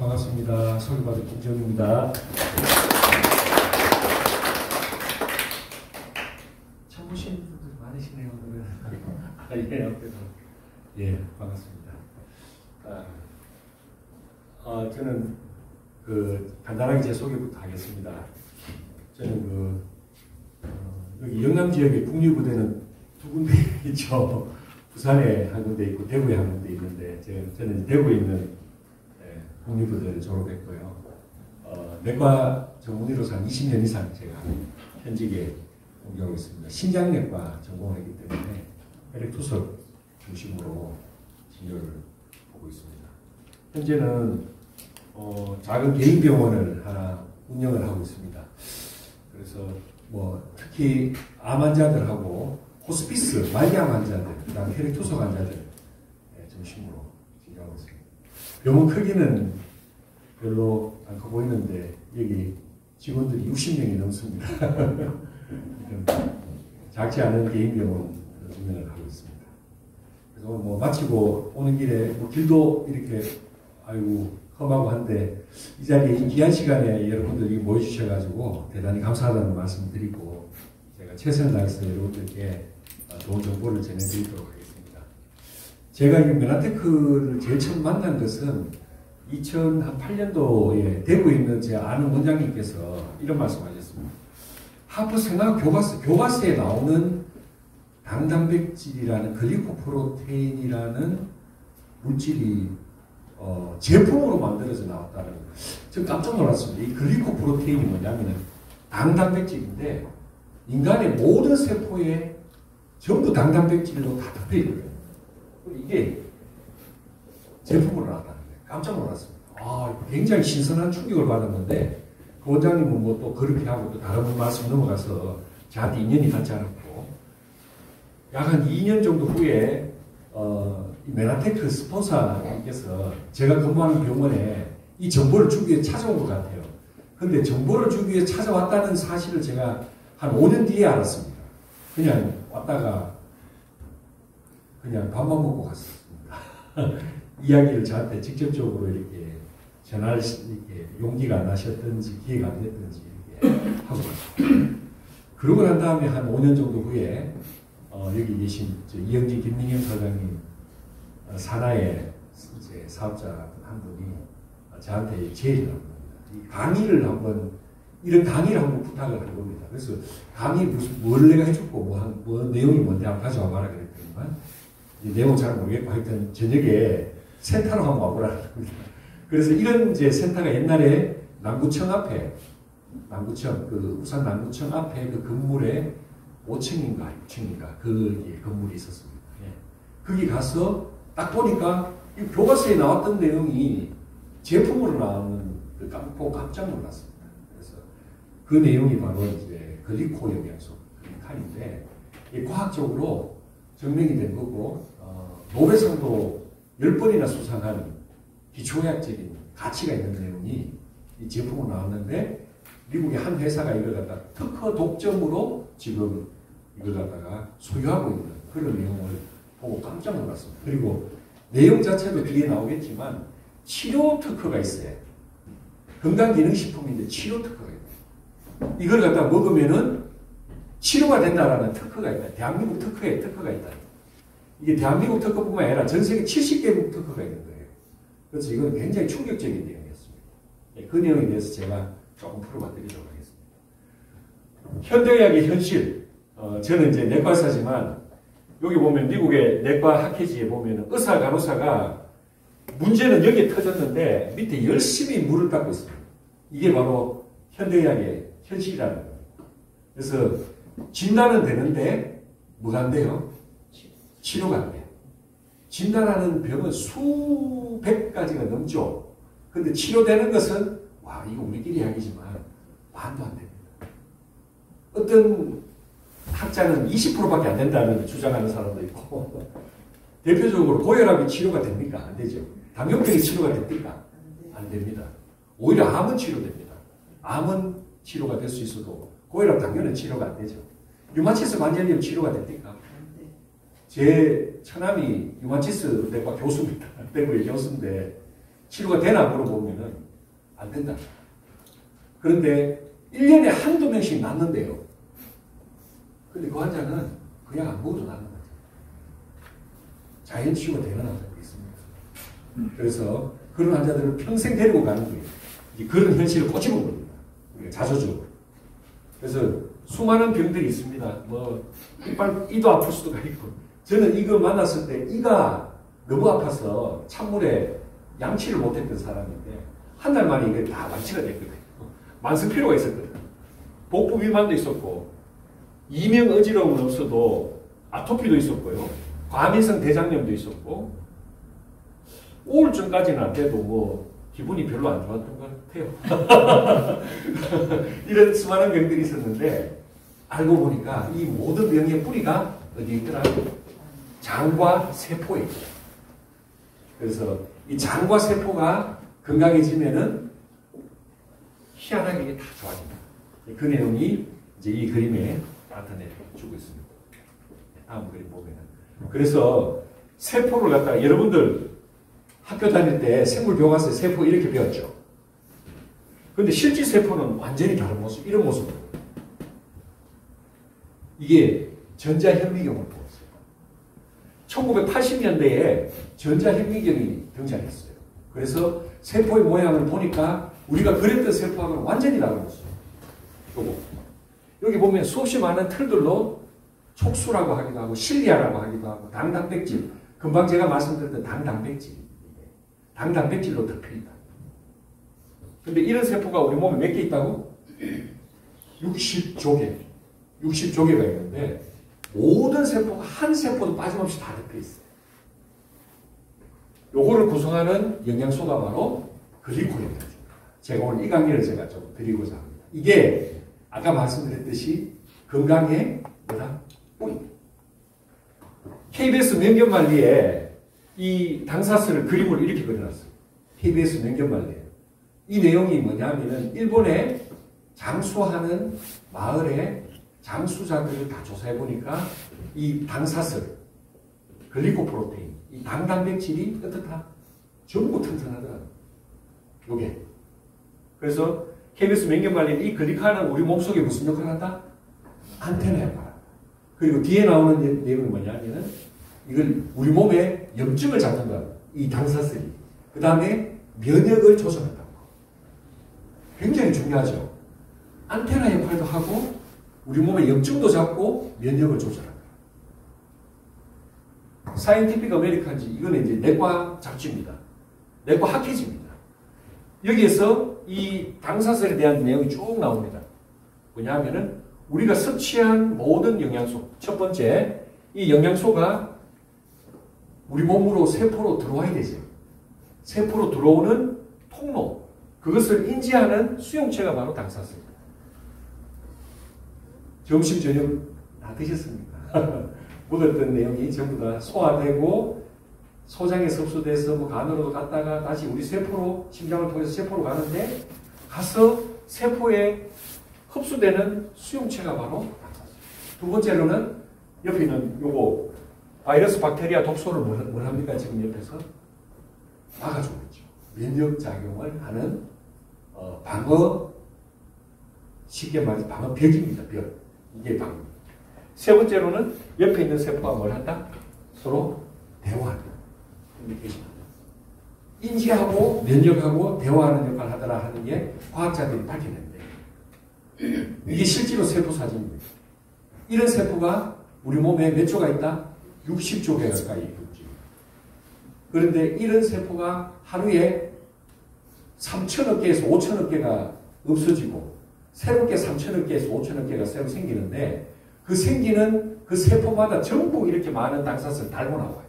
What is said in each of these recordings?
반갑습니다. 소개받은 김정입니다. 처음 보신 분들 많으시네요. 예, 앞에서. 예, 반갑습니다. 저는 간단하게 제 소개부터 하겠습니다. 저는 여기 영남 지역의 국립부대는 두 군데 있죠. 부산에 한 군데 있고 대구에 한 군데 있는데 저는 대구에 있는 국립부대를 졸업했고요. 내과 전문의로서 한 20년 이상 제가 현직에 공부하고 있습니다. 신장내과 전공을 했기 때문에 혈액투석 중심으로 진료를 보고 있습니다. 현재는 작은 개인 병원을 하나 운영을 하고 있습니다. 그래서 특히 암 환자들하고 호스피스, 말기암 환자들, 그다음 혈액투석 환자들 중심으로 진료하고 있습니다. 병원 크기는 별로 안 커 보이는데 여기 직원들이 60명이 넘습니다. 작지 않은 개인 병원 운영을 하고 있습니다. 그래서 마치고 오는 길에 길도 이렇게 험하고 한데 이 자리에 이 귀한 시간에 여러분들이 모여주셔가지고 대단히 감사하다는 말씀 드리고 제가 최선을 다해서 여러분들께 좋은 정보를 전해드리도록 하겠습니다. 제가 이 메나테크를 제일 처음 만난 것은 2008년도에 대구에 있는 제 아는 원장님께서 이런 말씀하셨습니다. 하프 생화 교과서에 나오는 당단백질이라는 글리코프로테인이라는 물질이 제품으로 만들어져 나왔다는 거예요. 저 깜짝 놀랐습니다. 이 글리코프로테인이 뭐냐면은 당단백질인데 인간의 모든 세포에 전부 당단백질로 다 덮여 있는 거예요. 이게 제품으로 나왔다는 거예요. 깜짝 놀랐습니다. 굉장히 신선한 충격을 받았는데 그 원장님은 또 그렇게 하고 또 다른 말씀 넘어가서 저한테 인연이 닿지 않았고 약 한 2년 정도 후에 메나테크 스폰서님께서 제가 근무하는 병원에 이 정보를 주기 위해 찾아온 것 같아요. 근데 정보를 주기 위해 찾아왔다는 사실을 제가 한 5년 뒤에 알았습니다. 그냥 왔다가 그냥 밥만 먹고 갔습니다. 이야기를 저한테 직접적으로 이렇게 전할 이렇게 용기가 안 나셨든지 기회가 안 됐든지 이렇게 하고 갔습니다. 그러고 난 다음에 한 5년 정도 후에 여기 계신 이영진 김민경 사장님 산하의 이제 사업자 한 분이 저한테 제의를 한 겁니다. 이런 강의를 한번 부탁을 한 겁니다. 그래서 강의 뭘 내가 해줬고 뭐 내용이 뭔데 한번 가져와 봐라 그랬더니만 내용 잘 모르겠고 하여튼 저녁에 센터로 한번 와보라는 겁니다. 그래서 이런 이제 센터가 옛날에 남구청 앞에 우산 남구청 앞에 그 건물에 5층인가 6층인가 그 건물이 있었습니다. 거기 가서 딱 보니까 이 교과서에 나왔던 내용이 제품으로 나오는 보고 깜짝 놀랐습니다. 그래서 그 내용이 바로 이제 글리코 영양소 글리칸인데 과학적으로 증명이 된 거고 노벨상도 10번이나 수상한 기초의학적인 가치가 있는 내용이 이 제품으로 나왔는데 미국의 한 회사가 이걸 갖다 특허 독점으로 지금 이걸 갖다가 소유하고 있는 그런 내용을 보고 깜짝 놀랐습니다. 그리고 내용 자체도 뒤에 나오겠지만 치료 특허가 있어요. 건강기능식품인데 치료 특허가 있다. 이걸 갖다 먹으면은 치료가 된다라는 특허가 있다. 대한민국 특허가 있다. 이게 대한민국 특허뿐만 아니라 전 세계 70개국 특허가 있는 거예요. 그래서 이건 굉장히 충격적인 내용이었습니다. 그 내용에 대해서 제가 조금 풀어봐 드리도록 하겠습니다. 현대의학의 현실. 저는 이제 내과 의사지만 여기 보면 미국의 내과 학회지에 보면 의사, 간호사가 문제는 여기에 터졌는데 밑에 열심히 물을 닦고 있습니다. 이게 바로 현대의학의 현실이라는 겁니다. 그래서 진단은 되는데 뭐가 안 돼요? 치료가 안 돼요. 진단하는 병은 수백 가지가 넘죠. 근데 치료되는 것은 이거 우리끼리 이야기지만 반도 안 됩니다. 어떤 학자는 20%밖에 안 된다는 주장하는 사람도 있고 대표적으로 고혈압이 치료가 됩니까? 안 되죠. 당뇨병이 치료가 됩니까? 안 됩니다. 오히려 암은 치료됩니다. 암은 치료가 될 수 있어도 고혈압, 당뇨는 치료가 안 되죠. 류마티스 관절염 치료가 됩니까? 제 처남이 류마티스 내과 교수입니다. 대구의 교수인데 치료가 되나 물어보면은 안 된다. 그런데 1년에 한두 명씩 낫는데요. 근데 그 환자는 그냥 안 먹어도 낫는 거죠. 자연 치유가 되는 환자들이 있습니다. 그래서 그런 환자들을 평생 데리고 가는 거예요. 이제 그런 현실을 꼬집은 겁니다. 우리가 자조적으로. 그래서 수많은 병들이 있습니다. 뭐 이도 아플 수도 있고. 저는 이거 만났을 때 이가 너무 아파서 찬물에 양치를 못했던 사람인데 한 달 만에 이게 다 완치가 됐거든요. 만성피로가 있었거든요. 복부 비만도 있었고 이명 어지러움은 없어도 아토피도 있었고요. 과민성 대장염도 있었고 우울증까지는 안 돼도 뭐 기분이 별로 안 좋았던 것 같아요. 이런 수많은 병들이 있었는데 알고 보니까 이 모든 병의 뿌리가 어디 있더라고요? 장과 세포에 있어요. 그래서 이 장과 세포가 건강해지면은 희한하게 이게 다 좋아집니다. 그 내용이 이제 이 그림에 나타내주고 있습니다. 다음 그림 보면은. 그래서 세포를 갖다가 여러분들 학교 다닐 때 생물 교과서에 세포 이렇게 배웠죠. 그런데 실제 세포는 완전히 다른 모습, 이런 모습으로. 이게 전자현미경을 보았어요. 1980년대에 전자현미경이 등장했어요. 그래서 세포의 모양을 보니까 우리가 그렸던 세포하고는 완전히 다른 모습. 요거. 여기 보면 수없이 많은 틀들로 촉수라고 하기도 하고 실리아라고 하기도 하고 당단백질. 금방 제가 말씀드렸던 당단백질. 당단백질로 덮여있다. 근데 이런 세포가 우리 몸에 몇 개 있다고? 60조개. 60조개가 있는데 모든 세포가 한 세포도 빠짐없이 다 덮여있어요. 요거를 구성하는 영양소가 바로 글리코겐입니다. 제가 오늘 이 강의를 제가 좀 드리고자 합니다. 이게 아까 말씀드렸듯이 건강의 뭐다? 뿌리. KBS 명견말리에 이 당사슬을 그림을 이렇게 그려놨어요. KBS 명견말리에. 이 내용이 뭐냐면은 일본에 장수하는 마을에 장수자들을 다 조사해 보니까 이 당사슬, 글리코프로테인, 이 당단백질이 어떻다? 전부 튼튼하더라고요. 요게. 그래서 KBS 명견말리는 이 글리카는 우리 몸속에 무슨 역할을 한다? 안테나 역할을 한다. 그리고 뒤에 나오는 내용이 뭐냐면은 이걸 우리 몸에 염증을 잡는다. 이 당사슬이. 그 다음에 면역을 조절한다. 굉장히 중요하죠. 안테나 역할도 하고 우리 몸에 염증도 잡고 면역을 조절한다. 사이언티픽 아메리칸지 이거는 이제 내과 잡지입니다. 내과 학회지입니다. 여기에서 이 당사슬에 대한 내용이 쭉 나옵니다. 뭐냐 하면은 우리가 섭취한 모든 영양소, 첫 번째 이 영양소가 우리 몸으로 세포로 들어와야 되죠. 세포로 들어오는 통로, 그것을 인지하는 수용체가 바로 당사슬입니다. 점심 저녁 다 드셨습니까? 묻었던 내용이 전부 다 소화되고 소장에 흡수돼서 뭐 간으로도 갔다가 다시 우리 세포로 심장을 통해서 세포로 가는데 가서 세포에 흡수되는 수용체가 바로 당사슬. 두 번째로는 옆에 있는 요거 바이러스, 박테리아, 독소를 뭘 합니까? 지금 옆에서 막아주고 있죠. 면역작용을 하는 방어, 쉽게 말해서 방어벽입니다. 벽. 이게 방어. 세 번째로는 옆에 있는 세포가 뭘 한다? 서로 대화한다. 인지하고 면역하고 대화하는 역할을 하더라 하는 게 과학자들이 밝혀낸대. 이게 실제로 세포 사진입니다. 이런 세포가 우리 몸에 몇 조가 있다? 60조 개 가까이 있죠. 그런데 이런 세포가 하루에 3천억 개에서 5천억 개가 없어지고 새롭게 3천억 개에서 5천억 개가 새로 생기는데 그 생기는 그 세포마다 전부 이렇게 많은 당사슬 달고 나와요.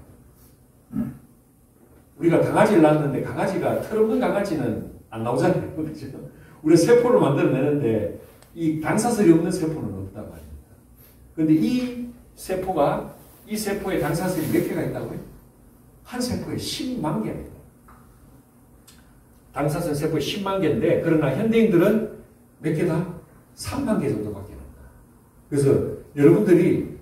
우리가 강아지를 낳았는데 강아지가 털없는 강아지는 안 나오잖아요. 그렇죠? 우리가 세포를 만들어내는데 이 당사슬이 없는 세포는 없단 말입니다. 그런데 이 세포에 당사슬이 몇 개가 있다고요? 한 세포에 10만 개입니다. 당사슬 세포에 10만 개인데 그러나 현대인들은 몇 개다? 3만 개 정도밖에 없다. 그래서 여러분들이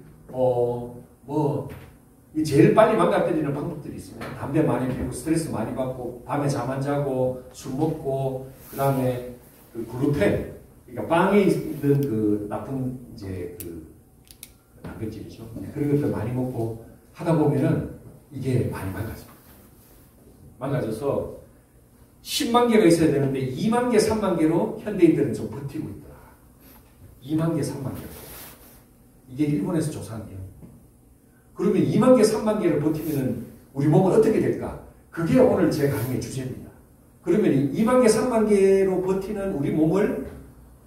이 제일 빨리 망가뜨리는 방법들이 있습니다. 담배 많이 피우고 스트레스 많이 받고 밤에 잠 안 자고 술 먹고 그다음에 그 글루텐 그러니까 빵에 있는 그 나쁜 이제 그 단백질이죠. 그런 것들 많이 먹고 하다 보면은 이게 많이 망가집니다. 망가져서 10만 개가 있어야 되는데 2만 개, 3만 개로 현대인들은 좀 버티고 있더라. 2만 개, 3만 개. 이게 일본에서 조사한 내용. 그러면 2만 개, 3만 개를 버티면은 우리 몸은 어떻게 될까? 그게 오늘 제 강의의 주제입니다. 그러면 2만 개, 3만 개로 버티는 우리 몸을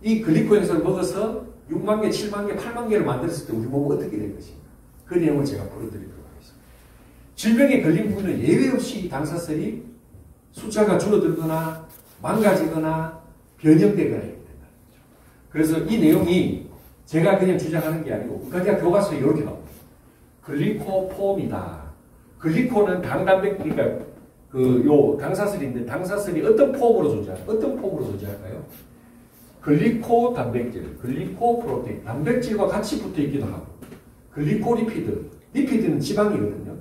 이 글리코엔을 먹어서 6만 개, 7만 개, 8만 개를 만들었을 때 우리 몸은 어떻게 될 것인가? 그 내용을 제가 보여드리도록 하겠습니다. 질병에 걸린 분은 예외 없이 당사슬이 숫자가 줄어들거나 망가지거나 변형되거나 이렇게 된다. 그래서 이 내용이 제가 그냥 주장하는 게 아니고 국가대학 교과서에 이렇게 나옵니다. 글리코폼이다. 글리코는 그러니까 요 당사슬인데 당사슬이 어떤 폼으로 존재할까요? 글리코 단백질, 글리코 프로테인, 단백질과 같이 붙어 있기도 하고, 글리코리피드, 리피드는 지방이거든요.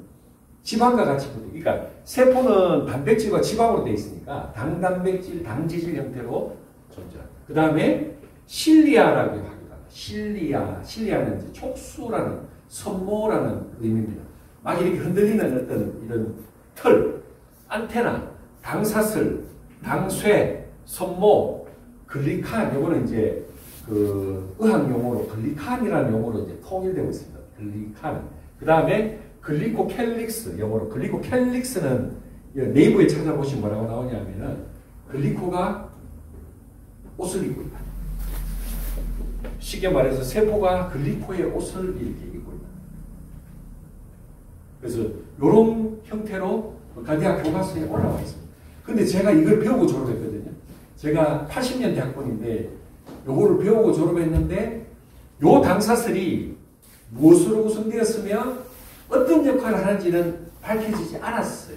지방과 같이 붙어. 그러니까 세포는 단백질과 지방으로 되어 있으니까 당단백질, 당지질 형태로 존재합니다. 그 다음에 실리아라고 하기도 합니다. 실리아는 이제 촉수라는 선모라는 의미입니다. 막 이렇게 흔들리는 어떤 이런 털, 안테나, 당사슬, 당쇠, 선모, 글리칸, 요거는 이제 그 의학 용어로 글리칸이라는 용어로 이제 통일되고 있습니다. 글리칸. 그 다음에 글리코캘릭스, 영어로 글리코캘릭스는 네이버에 찾아보시면 뭐라고 나오냐면은 글리코가 옷을 입고 있다. 쉽게 말해서 세포가 글리코의 옷을 이렇게 입고 있다. 그래서 이런 형태로 가디아 교과서에 올라와 있습니다. 근데 제가 이걸 배우고 졸업했거든요. 제가 80년 대학번인데 요거를 배우고 졸업했는데 요 당사슬이 무엇으로 구성되었으며 어떤 역할을 하는지는 밝혀지지 않았어요.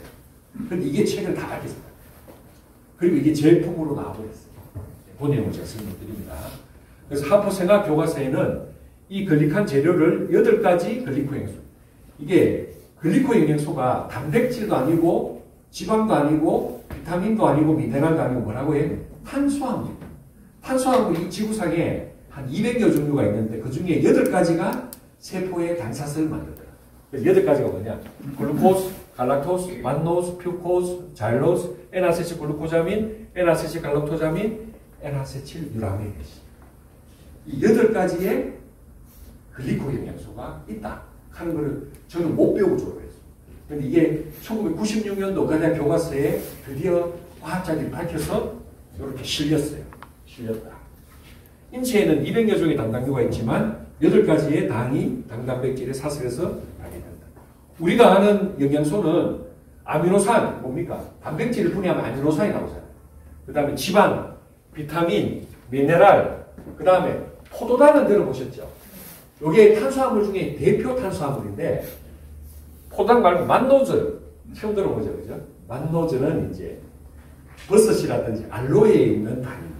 그런데 이게 최근에 다 밝혀졌다. 그리고 이게 제품으로 나와버렸어요. 그 내용을 제가 설명드립니다. 그래서 하프 생학 교과서에는 이 글리칸 재료를 8가지 글리코 영양소. 이게 글리코 영양소가 단백질도 아니고 지방도 아니고 비타민도 아니고 미네랄도 아니고 뭐라고 해요? 탄수화물. 탄수화물이 지구상에 한 200여 종류가 있는데 그 중에 8가지가 세포의 당사슬을 만들더라. 그래서 8가지가 뭐냐? 글루코스, 갈락토스, 만노스, 퓨코스, 자일로스, N아세틸 글루코자민, N아세틸 갈락토자민, N아세틸 유라민. 이 8가지의 글리코 영양소가 있다 하는 것을 저는 못 배우고 졸업했어요. 그런데 이게 1996년도 가디아 교과서에 드디어 과학자들이 밝혀서 이렇게 실렸어요. 실렸다. 인체에는 200여 종의 당당류가 있지만 8가지의 당단백질의 사슬에서 발견된다. 우리가 아는 영양소는 아미노산, 뭡니까? 단백질을 분해하면 아미노산이 나오잖아요. 그 다음에 지방, 비타민, 미네랄, 그 다음에 포도당은 들어보셨죠? 이게 탄수화물 중에 대표 탄수화물인데 포도당 말고 만노즈 처음 들어보죠, 그죠? 만노즈는 이제 버섯이라든지 알로에에 있는 당입니다.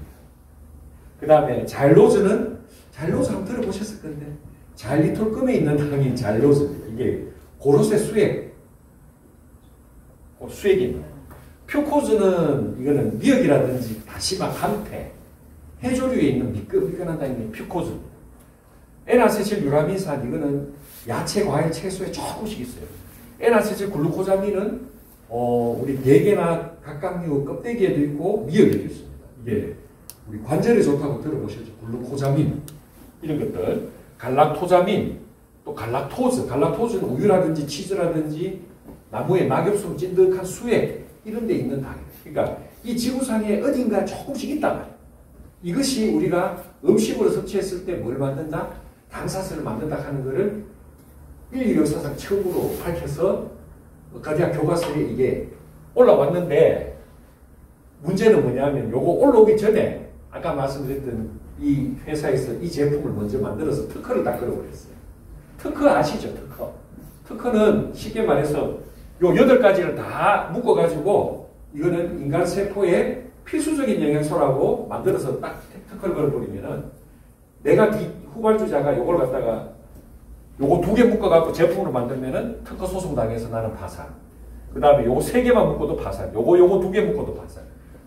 그 다음에 자일로즈는 자일로즈 한번 들어보셨을 건데 자일리톨금에 있는 당인 자일로즈입니다. 이게 고로쇠 수액입니다. 퓨코즈는 이거는 미역이라든지 다시마, 감태, 해조류에 있는 미끈미끈한 당이 퓨코즈입니다. N아세틸 유라민산 이거는 야채, 과일, 채소에 조금씩 있어요. N아세틸 글루코자민은 우리 대게나 각각류 껍데기에도 있고 미역에도 있습니다. 이게 우리 관절에 좋다고 들어보셨죠? 글루코자민 이런 것들, 갈락토자민, 또 갈락토즈, 갈락토즈는 우유라든지 치즈라든지 나무의 낙엽수로 찐득한 수액 이런 데 있는 당이에요. 그러니까 이 지구상에 어딘가 조금씩 있단 말이에요. 이것이 우리가 음식으로 섭취했을 때 뭘 만든다? 당사슬을 만든다 하는 것을 인류 역사상 처음으로 밝혀서 가디아 교과서에 이게 올라왔는데 문제는 뭐냐면 요거 올라오기 전에 아까 말씀드렸던 이 회사에서 이 제품을 먼저 만들어서 특허를 다 걸어버렸어요. 특허 아시죠? 특허는 쉽게 말해서 요 8가지를 다 묶어가지고 이거는 인간 세포의 필수적인 영양소라고 만들어서 딱 특허를 걸어버리면은 내가 후발주자가 요걸 갖다가 요거 2개 묶어갖고 제품으로 만들면은 특허 소송 당해서 나는 파산. 그 다음에 요거 3개만 묶어도 파산. 요거 2개 묶어도 파산.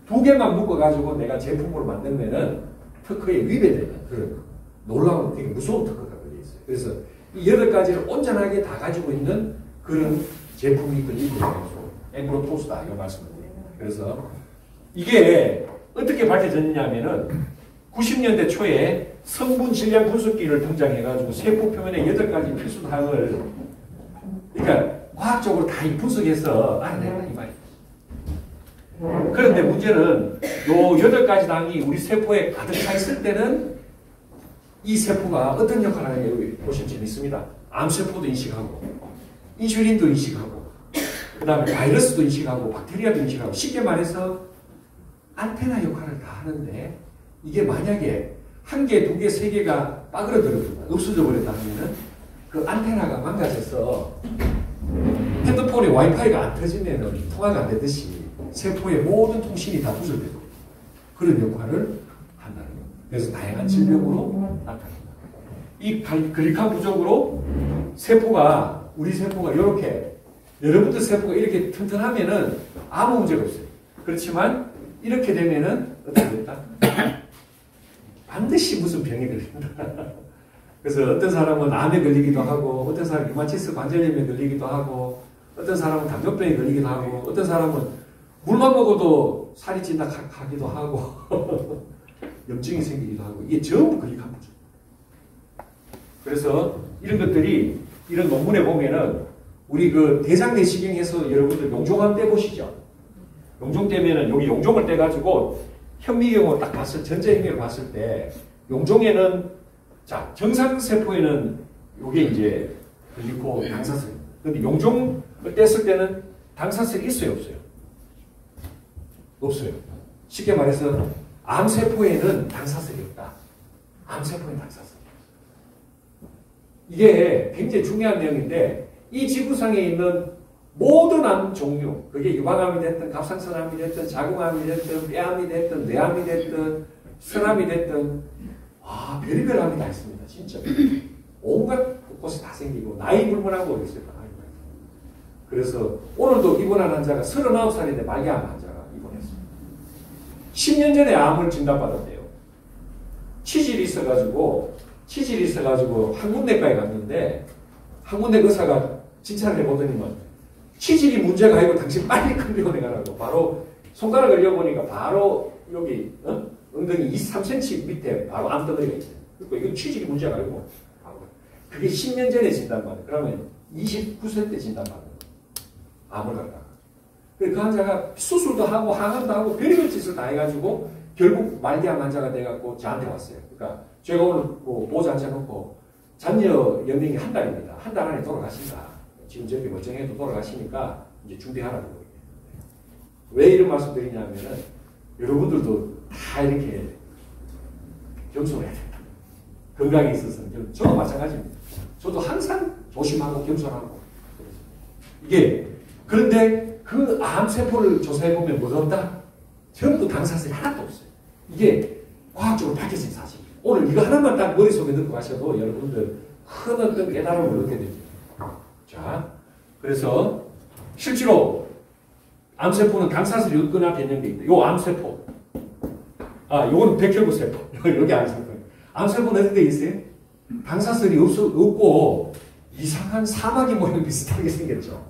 2개만 묶어가지고 내가 제품으로 만들면은 특허에 위배되는 그런 놀라운 되게 무서운 특허가 걸려 있어요. 그래서 이 8가지를 온전하게 다 가지고 있는 그런 제품이 걸리고 있어요. 엠브로토스다 이런 말씀을 드려요. 그래서 이게 어떻게 밝혀졌냐면은 90년대 초에 성분 질량 분석기를 등장해가지고 세포 표면에 8가지 필수 사항을 그러니까 과학적으로 다 분석해서 알아내라 이 말이에요. 그런데 문제는 요 8가지 당이 우리 세포에 가득 차 있을 때는 이 세포가 어떤 역할을 하는지 보시면 재밌습니다. 암세포도 인식하고 인슐린도 인식하고 그 다음에 바이러스도 인식하고 박테리아도 인식하고 쉽게 말해서 안테나 역할을 다 하는데 이게 만약에 1개, 2개, 3개가 빠그러들었다 없어져 버렸다 하면은 그 안테나가 망가져서 핸드폰에 와이파이가 안 터지면 통화가 안 되듯이 세포의 모든 통신이 다 두절되고 그런 역할을 한다는 거예요. 그래서 다양한 질병으로 나타납니다. 이 글리칸 부족으로 세포가 우리 세포가 이렇게 여러분들 세포가 이렇게 튼튼하면은 아무 문제가 없어요. 그렇지만 이렇게 되면은 어떻게 될까? 반드시 무슨 병에 걸린다. 그래서 어떤 사람은 암에 걸리기도 하고 어떤 사람은 류마티스 관절염에 걸리기도 하고 어떤 사람은 당뇨병에 걸리기도 하고 어떤 사람은 물만 먹어도 살이 찐다 하기도 하고 염증이 생기기도 하고 이게 전부 글리칸 부족. 그래서 이런 것들이 이런 논문에 보면은 우리 그 대장 내시경에서 여러분들 용종 한번 떼보시죠. 용종 떼면은 여기 용종을 떼가지고 현미경으로 딱 봤을 전자현미경으로 봤을 때 용종에는 자 정상 세포에는 요게 이제 글리코 당사슬입니다. 근데 용종을 뗐을 때는 당사슬이 있어요 없어요? 없어요. 쉽게 말해서 암세포에는 당사슬이 없다. 암세포에는 당사슬이 없어요. 이게 굉장히 중요한 내용인데 이 지구상에 있는 모든 암 종류, 그게 유방암이 됐든 갑상선암이 됐든 자궁암이 됐든 폐암이 됐든 뇌암이 됐든 선암이 됐든 별의별 암이 다 있습니다. 진짜. 온갖 곳에 다 생기고 나이 불문하고 그랬어요. 그래서 오늘도 입원한 환자가 39살인데 말기암 환자가 입원했어요. 10년 전에 암을 진단받았대요. 치질이 있어가지고 항문내과에 갔는데 항문내 의사가 진찰을 해보더니만 치질이 문제가 아니고 당신 빨리 큰 병원에 가라고 바로 손가락 걸려보니까 바로 여기 엉덩이 23cm 밑에 바로 암덩어리가 있어요. 그리고 이건 치질이 문제가 아니고 바로 그게 10년 전에 진단받아요. 그러면 29세 때 진단받아요. 암을 갖다가. 그 환자가 수술도 하고 항암도 하고 별의별 짓을 다 해가지고 결국 말기암 환자가 돼갖고 저한테 왔어요. 그러니까 제가 오늘 보호자 앉혀놓고 잔여 연명이 한 달입니다. 한 달 안에 돌아가신다. 지금 저렇게 멀쩡해도 돌아가시니까 이제 준비하라고. 왜 이런 말씀 드리냐면은 여러분들도 다 이렇게 겸손해야 된다. 건강에 있어서는 저도 마찬가지입니다. 저도 항상 조심하고 겸손하고. 이게 그런데 그 암세포를 조사해보면 뭐가 없다? 전부 당사슬이 하나도 없어요. 이게 과학적으로 밝혀진 사실이에요. 오늘 이거 하나만 딱 머릿속에 넣고 가셔도 여러분들 큰 어떤 깨달음을 얻게 됩니다. 자, 그래서 실제로 암세포는 당사슬이 없거나 변형되어 있다. 요 암세포. 요건 백혈구세포. 여기 암세포. 암세포는 어디 돼 있어요? 당사슬이 없고 이상한 사마귀 모양 비슷하게 생겼죠.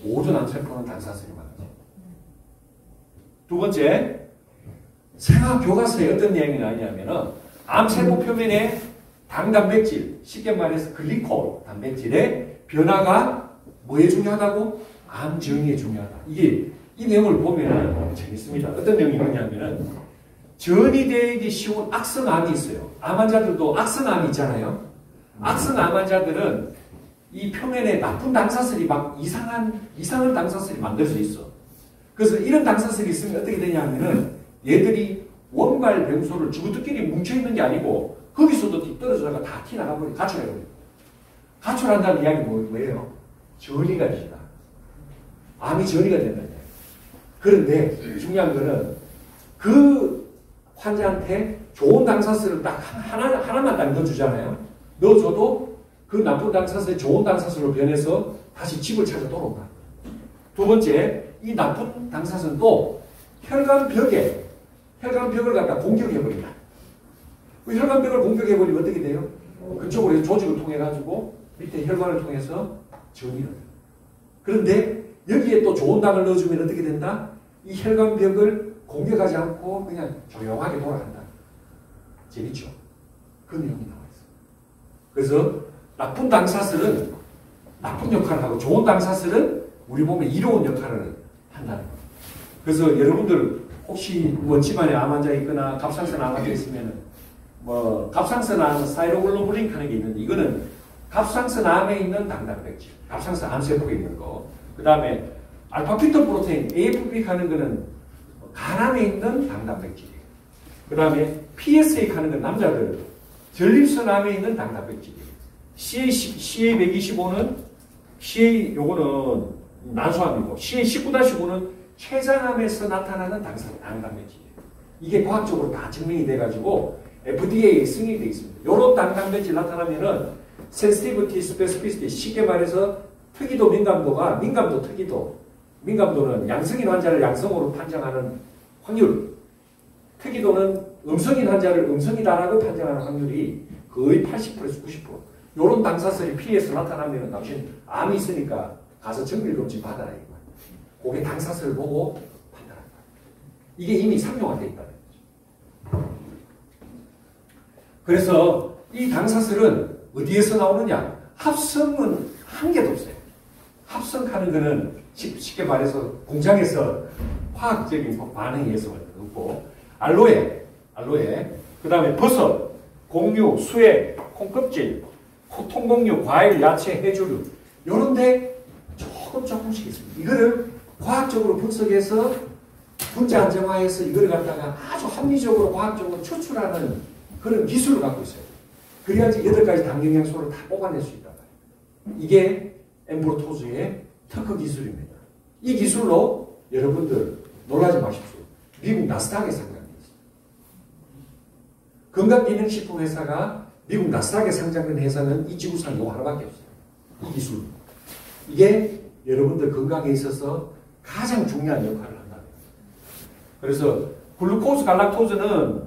모든 암세포는 당사슬이 많죠. 두 번째, 생화 교과서에 어떤 내용이 나오냐면은 암세포 표면에 당 단백질, 쉽게 말해서 글리콜 단백질의 변화가 뭐에 중요하다고? 암 정의에 중요하다. 이 내용을 보면 재밌습니다. 어떤 내용이 뭐냐면은 전이 되기 쉬운 악성암이 있어요. 암 환자들도 악성암이 있잖아요. 악성암 환자들은 이 표면에 나쁜 당사슬이 막 이상한 당사슬이 만들 수 있어. 그래서 이런 당사슬이 있으면 어떻게 되냐면은 얘들이 원발 병소를 죽어들끼리 뭉쳐있는 게 아니고 거기서도 뒤떨어져가 다 튀나가버려. 가출해버려. 가출한다는 이야기 뭐예요? 전이가 된다. 암이 전이가 된다. 그런데 중요한 거는 그 환자한테 좋은 당사슬을 딱 하나만 딱 넣어주잖아요. 넣어줘도 그 나쁜 당사슬이 좋은 당사슬로 변해서 다시 집을 찾아 돌아온다. 두 번째, 이 나쁜 당사슬은 또 혈관벽을 갖다 공격해버린다. 그 혈관벽을 공격해버리면 어떻게 돼요? 그쪽으로 조직을 통해가지고 밑에 혈관을 통해서 정리를 해요. 그런데 여기에 또 좋은 당을 넣어주면 어떻게 된다? 이 혈관벽을 공격하지 않고 그냥 조용하게 돌아간다. 재밌죠? 그 내용이 나와 있어요. 그래서 나쁜 당사슬은 나쁜 역할을 하고 좋은 당사슬은 우리 몸에 이로운 역할을 한다는 거예요. 그래서 여러분들 혹시 뭐 집안에 암 환자 있거나 갑상선 암 환자 있으면은 뭐 갑상선 암 사이로글로불린 하는 게 있는데 이거는 갑상선 암에 있는 당단백질, 갑상선 암세포에 있는 거. 그 다음에 알파피토 프로테인 AFP 하는 거는 간암에 있는 당단백질이에요. 그 다음에 PSA 하는 건 남자들 전립선 암에 있는 당단백질이에요. CA125는 CA 요거는 난소암이고 CA19-9는 췌장암에서 나타나는 당단백질이에요. 이게 과학적으로 다 증명이 돼가지고 FDA에 승인이 되어 있습니다. 요런 당단백질 나타나면은 센시티비티, 스페시피시티, 쉽게 말해서 특이도, 민감도가 민감도, 특이도, 민감도는 양성인 환자를 양성으로 판정하는 확률, 특이도는 음성인 환자를 음성이다라고 판정하는 확률이 거의 80%에서 90%. 요런 당사슬이 피에서 나타나면 당신 암이 있으니까 가서 정밀검진 받아라 이거. 그게 당사슬을 보고 판단한다. 이게 이미 상용화되어 있다는 거죠. 그래서 이 당사슬은 어디에서 나오느냐? 합성은 한 개도 없어요. 합성하는 거는 쉽게 말해서 공장에서 화학적인 반응에 의해서 없고 알로에, 그 다음에 버섯, 곡류, 수액, 콩껍질, 통곡류, 과일, 야채, 해조류 요런데 조금씩 있습니다. 이거를 과학적으로 분석해서 분자 안정화해서 이걸 갖다가 아주 합리적으로 과학적으로 추출하는 그런 기술을 갖고 있어요. 그래야지 8가지 당영양소를 다 뽑아낼 수 있다. 이게 엠브로토즈의 특허 기술입니다. 이 기술로 여러분들 놀라지 마십시오. 미국 나스닥에 상장되어 있습니다. 건강기능식품 회사가 미국 나스닥에 상장된 회사는 이 지구상에 요 하나밖에 없어요. 이 기술. 이게 여러분들 건강에 있어서 가장 중요한 역할을 한다. 그래서 글루코스, 갈락토즈는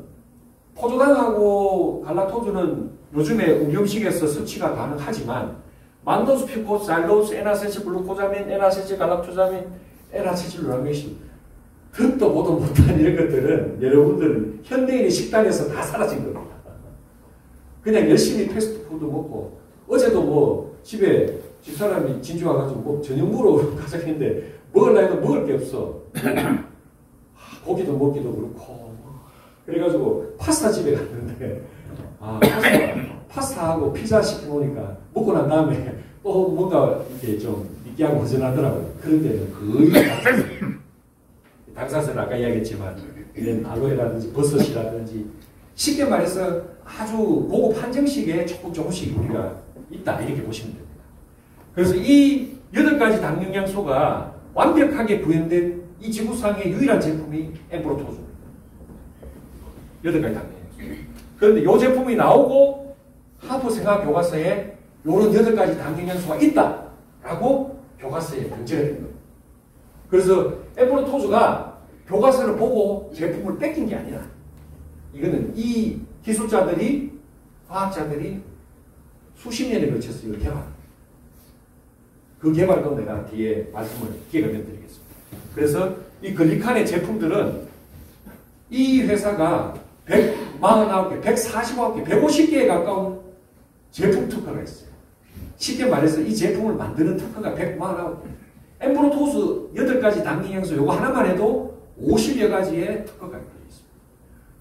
포도당하고 갈락토즈는 요즘에 음식에서 섭취가 가능하지만 만도스, 퓨코스, 잘로스, 에나세틸 글루코자민, 에나세틸 갈락토자민, 에나세틸 루라메신 듣도 보도 못한 이런 것들은 여러분들 현대인의 식단에서 다 사라진 겁니다. 그냥 열심히 패스트푸드 먹고 어제도 뭐 집에 집사람이 진주 와가지고 뭐 저녁으로 가자했는데 먹으려 해도 먹을 게 없어. 고기도 먹기도 그렇고 그래가지고 파스타 집에 갔는데 파스타하고 피자 시켜놓으니까 먹고 난 다음에 또 뭔가 이렇게 좀 느끼하고 허전하더라고요. 그런 데는 거의 당사슬 아까 이야기했지만 이런 알로에라든지 버섯이라든지 쉽게 말해서 아주 고급 한정식에 조금씩 우리가 있다 이렇게 보시면 됩니다. 그래서 이 8가지 당영양소가 완벽하게 구현된 이 지구상의 유일한 제품이 엠브로토즈입니다. 8가지 당영양소. 그런데 이 제품이 나오고 하버 생화학 교과서에 이런 8가지 당영양소가 있다라고 교과서에 등재가 된 겁니다. 그래서 엠브로토즈가 교과서를 보고 제품을 뺏긴 게 아니라 이거는 이 기술자들이 과학자들이 수십 년에 걸쳐서 이걸 개발합니다. 그 개발도 내가 뒤에 말씀을 기회가 드리겠습니다. 그래서 이 글리칸의 제품들은 이 회사가 149개, 149개, 150개에 가까운 제품 특허가 있어요. 쉽게 말해서 이 제품을 만드는 특허가 149개. 엠브로토스 8가지 당영양소 요거 하나만 해도 50여 가지의 특허가 있습니다.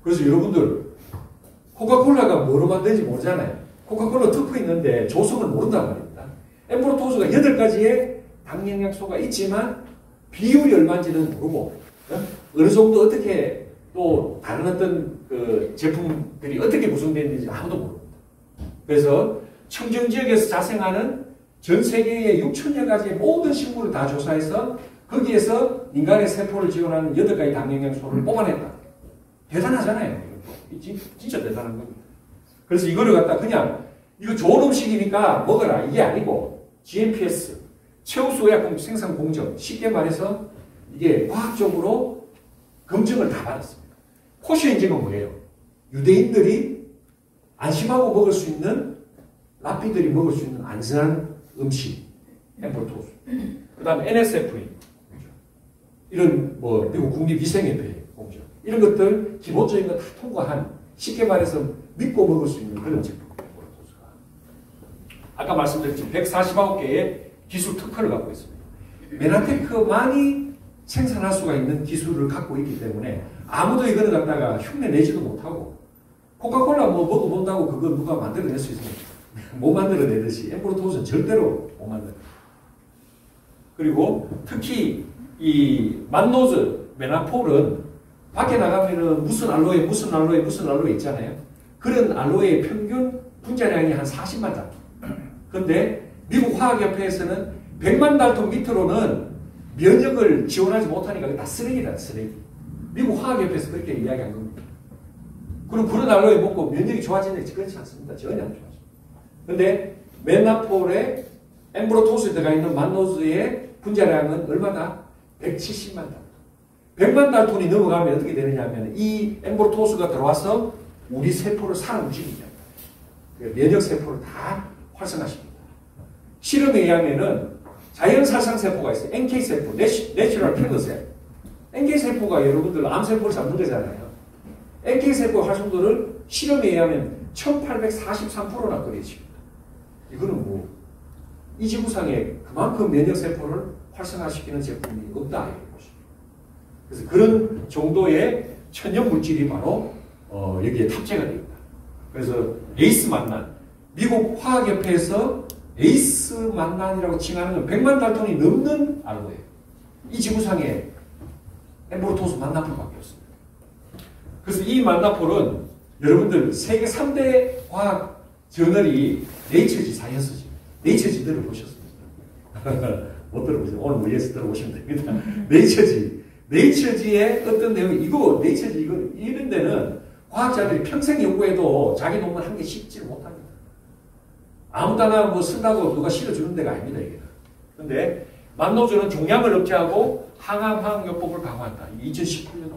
그래서 여러분들 코카콜라가 뭐로 만드는지 모르잖아요. 코카콜라 특허 있는데 조성을 모른단 말입니다. 엠브로토스가 8가지의 당영양소가 있지만 비율이 얼마인지는 모르고 어느 정도 어떻게 또 다른 어떤 그 제품들이 어떻게 구성되는지 아무도 모릅니다. 그래서 청정지역에서 자생하는 전 세계의 6천여 가지의 모든 식물을 다 조사해서 거기에서 인간의 세포를 지원하는 8가지 당영양소를 뽑아냈다. 대단하잖아요. 진짜 대단한 겁니다. 그래서 이거를 갖다 그냥 이거 좋은 음식이니까 먹어라 이게 아니고 GMPS 최우수의약품 생산 공정 쉽게 말해서 이게 과학적으로 검증을 다 받았습니다. 코슈 인증은 뭐예요? 유대인들이 안심하고 먹을 수 있는 랍비들이 먹을 수 있는 안전한 음식 엠브로토스 그 다음에 NSFA 이런 뭐 미국 국립위생협회 공정 이런 것들 기본적인 거 다 통과한 쉽게 말해서 믿고 먹을 수 있는 그런 제품 엠브로토스가 아까 말씀드렸지만 149개의 기술 특허를 갖고 있습니다. 메나테크만이 생산할 수가 있는 기술을 갖고 있기 때문에 아무도 이거를 갖다가 흉내 내지도 못하고 코카콜라 뭐 먹어본다고 그거 누가 만들어낼 수 있습니까? 못 만들어내듯이 엠브로토스는 절대로 못 만들어요. 그리고 특히 이 만노즈, 메나폴은 밖에 나가면은 무슨 알로에 있잖아요. 그런 알로에의 평균 분자량이 한 40만 달톤. 근데 미국 화학협회에서는 100만 달톤 밑으로는 면역을 지원하지 못하니까 다 쓰레기다, 쓰레기. 미국 화학협회에서 그렇게 이야기한 겁니다. 그럼 그런 알로에 먹고 면역이 좋아지는지 그렇지 않습니다. 전혀 안 좋아져요. 근데 메나폴에 엠브로토스에 들어가 있는 만노즈의 분자량은 얼마나? 170만 달톤. 100만 달톤이 넘어가면 어떻게 되느냐 하면 이 엠브로토스가 들어와서 우리 세포를 살아움직입니다. 면역세포를 다 활성화시킵니다. 실험에 의하면은 자연살상세포가 있어요. NK세포, 내추럴 킬러셀. NK세포가 여러분들 암세포를 잡는 거잖아요. NK세포 활성도를 실험에 의하면 1843%나 끌어집니다. 이거는 뭐, 이 지구상에 그만큼 면역세포를 활성화시키는 제품이 없다. 이렇게 보십니다. 그래서 그런 정도의 천연물질이 바로 여기에 탑재가 되어 있다. 그래서 에이스 만난, 미국 화학협회에서 에이스 만난이라고 칭하는 건 100만 달톤이 넘는 알로에요. 이 지구상에 엠브로토스 만나폴밖에 없습니다. 그래서 이 만나폴은 여러분들 세계 3대 과학 저널이 네이처지, 사이언스지. 네이처지 들어보셨습니까? 못 들어보세요. 오늘 위에서 들어보시면 됩니다. 네이처지의 어떤 내용, 네이처지, 이런 데는 과학자들이 평생 연구해도 자기 논문 한 개 싣지 못합니다. 아무 데나 뭐 쓴다고 누가 실어주는 데가 아닙니다, 이게. 근데 만노즈는 종양을 억제하고 항암화학요법을 강화한다. 2019년.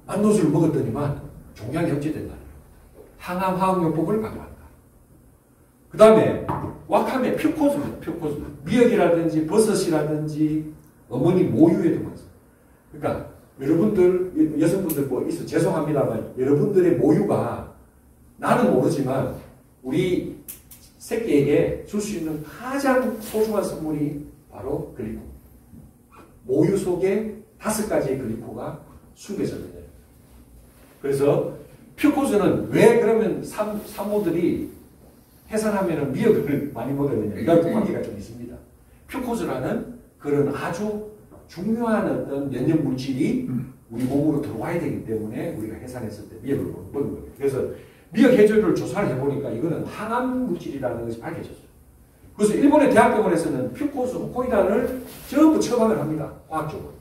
만노즈를 먹었더니만 종양이 억제된다. 항암화학요법을 강화한다. 그 다음에 와카메, 퓨코즈입니다. 퓨코즈. 미역이라든지 버섯이라든지 어머니 모유에도 많습니다. 그러니까 여러분들, 여성분들 뭐 있어 죄송합니다만 여러분들의 모유가 나는 모르지만 우리 새끼에게 줄 수 있는 가장 소중한 선물이 바로 글리코. 모유 속에 5가지의 글리코가 숨겨져 있는. 그래서 퓨코즈는 왜 그러면 산모들이 해산하면 미역을 많이 먹었느냐. 이거하고 관계가 좀 있습니다. 퓨코즈라는 그런 아주 중요한 어떤 면역 물질이 우리 몸으로 들어와야 되기 때문에 우리가 해산했을 때 미역을 먹는 거예요. 그래서 미역 해조류를 조사를 해보니까 이거는 항암 물질이라는 것이 밝혀졌어요. 그래서 일본의 대학병원에서는 퓨코스, 코이단을 전부 처방을 합니다. 과학적으로.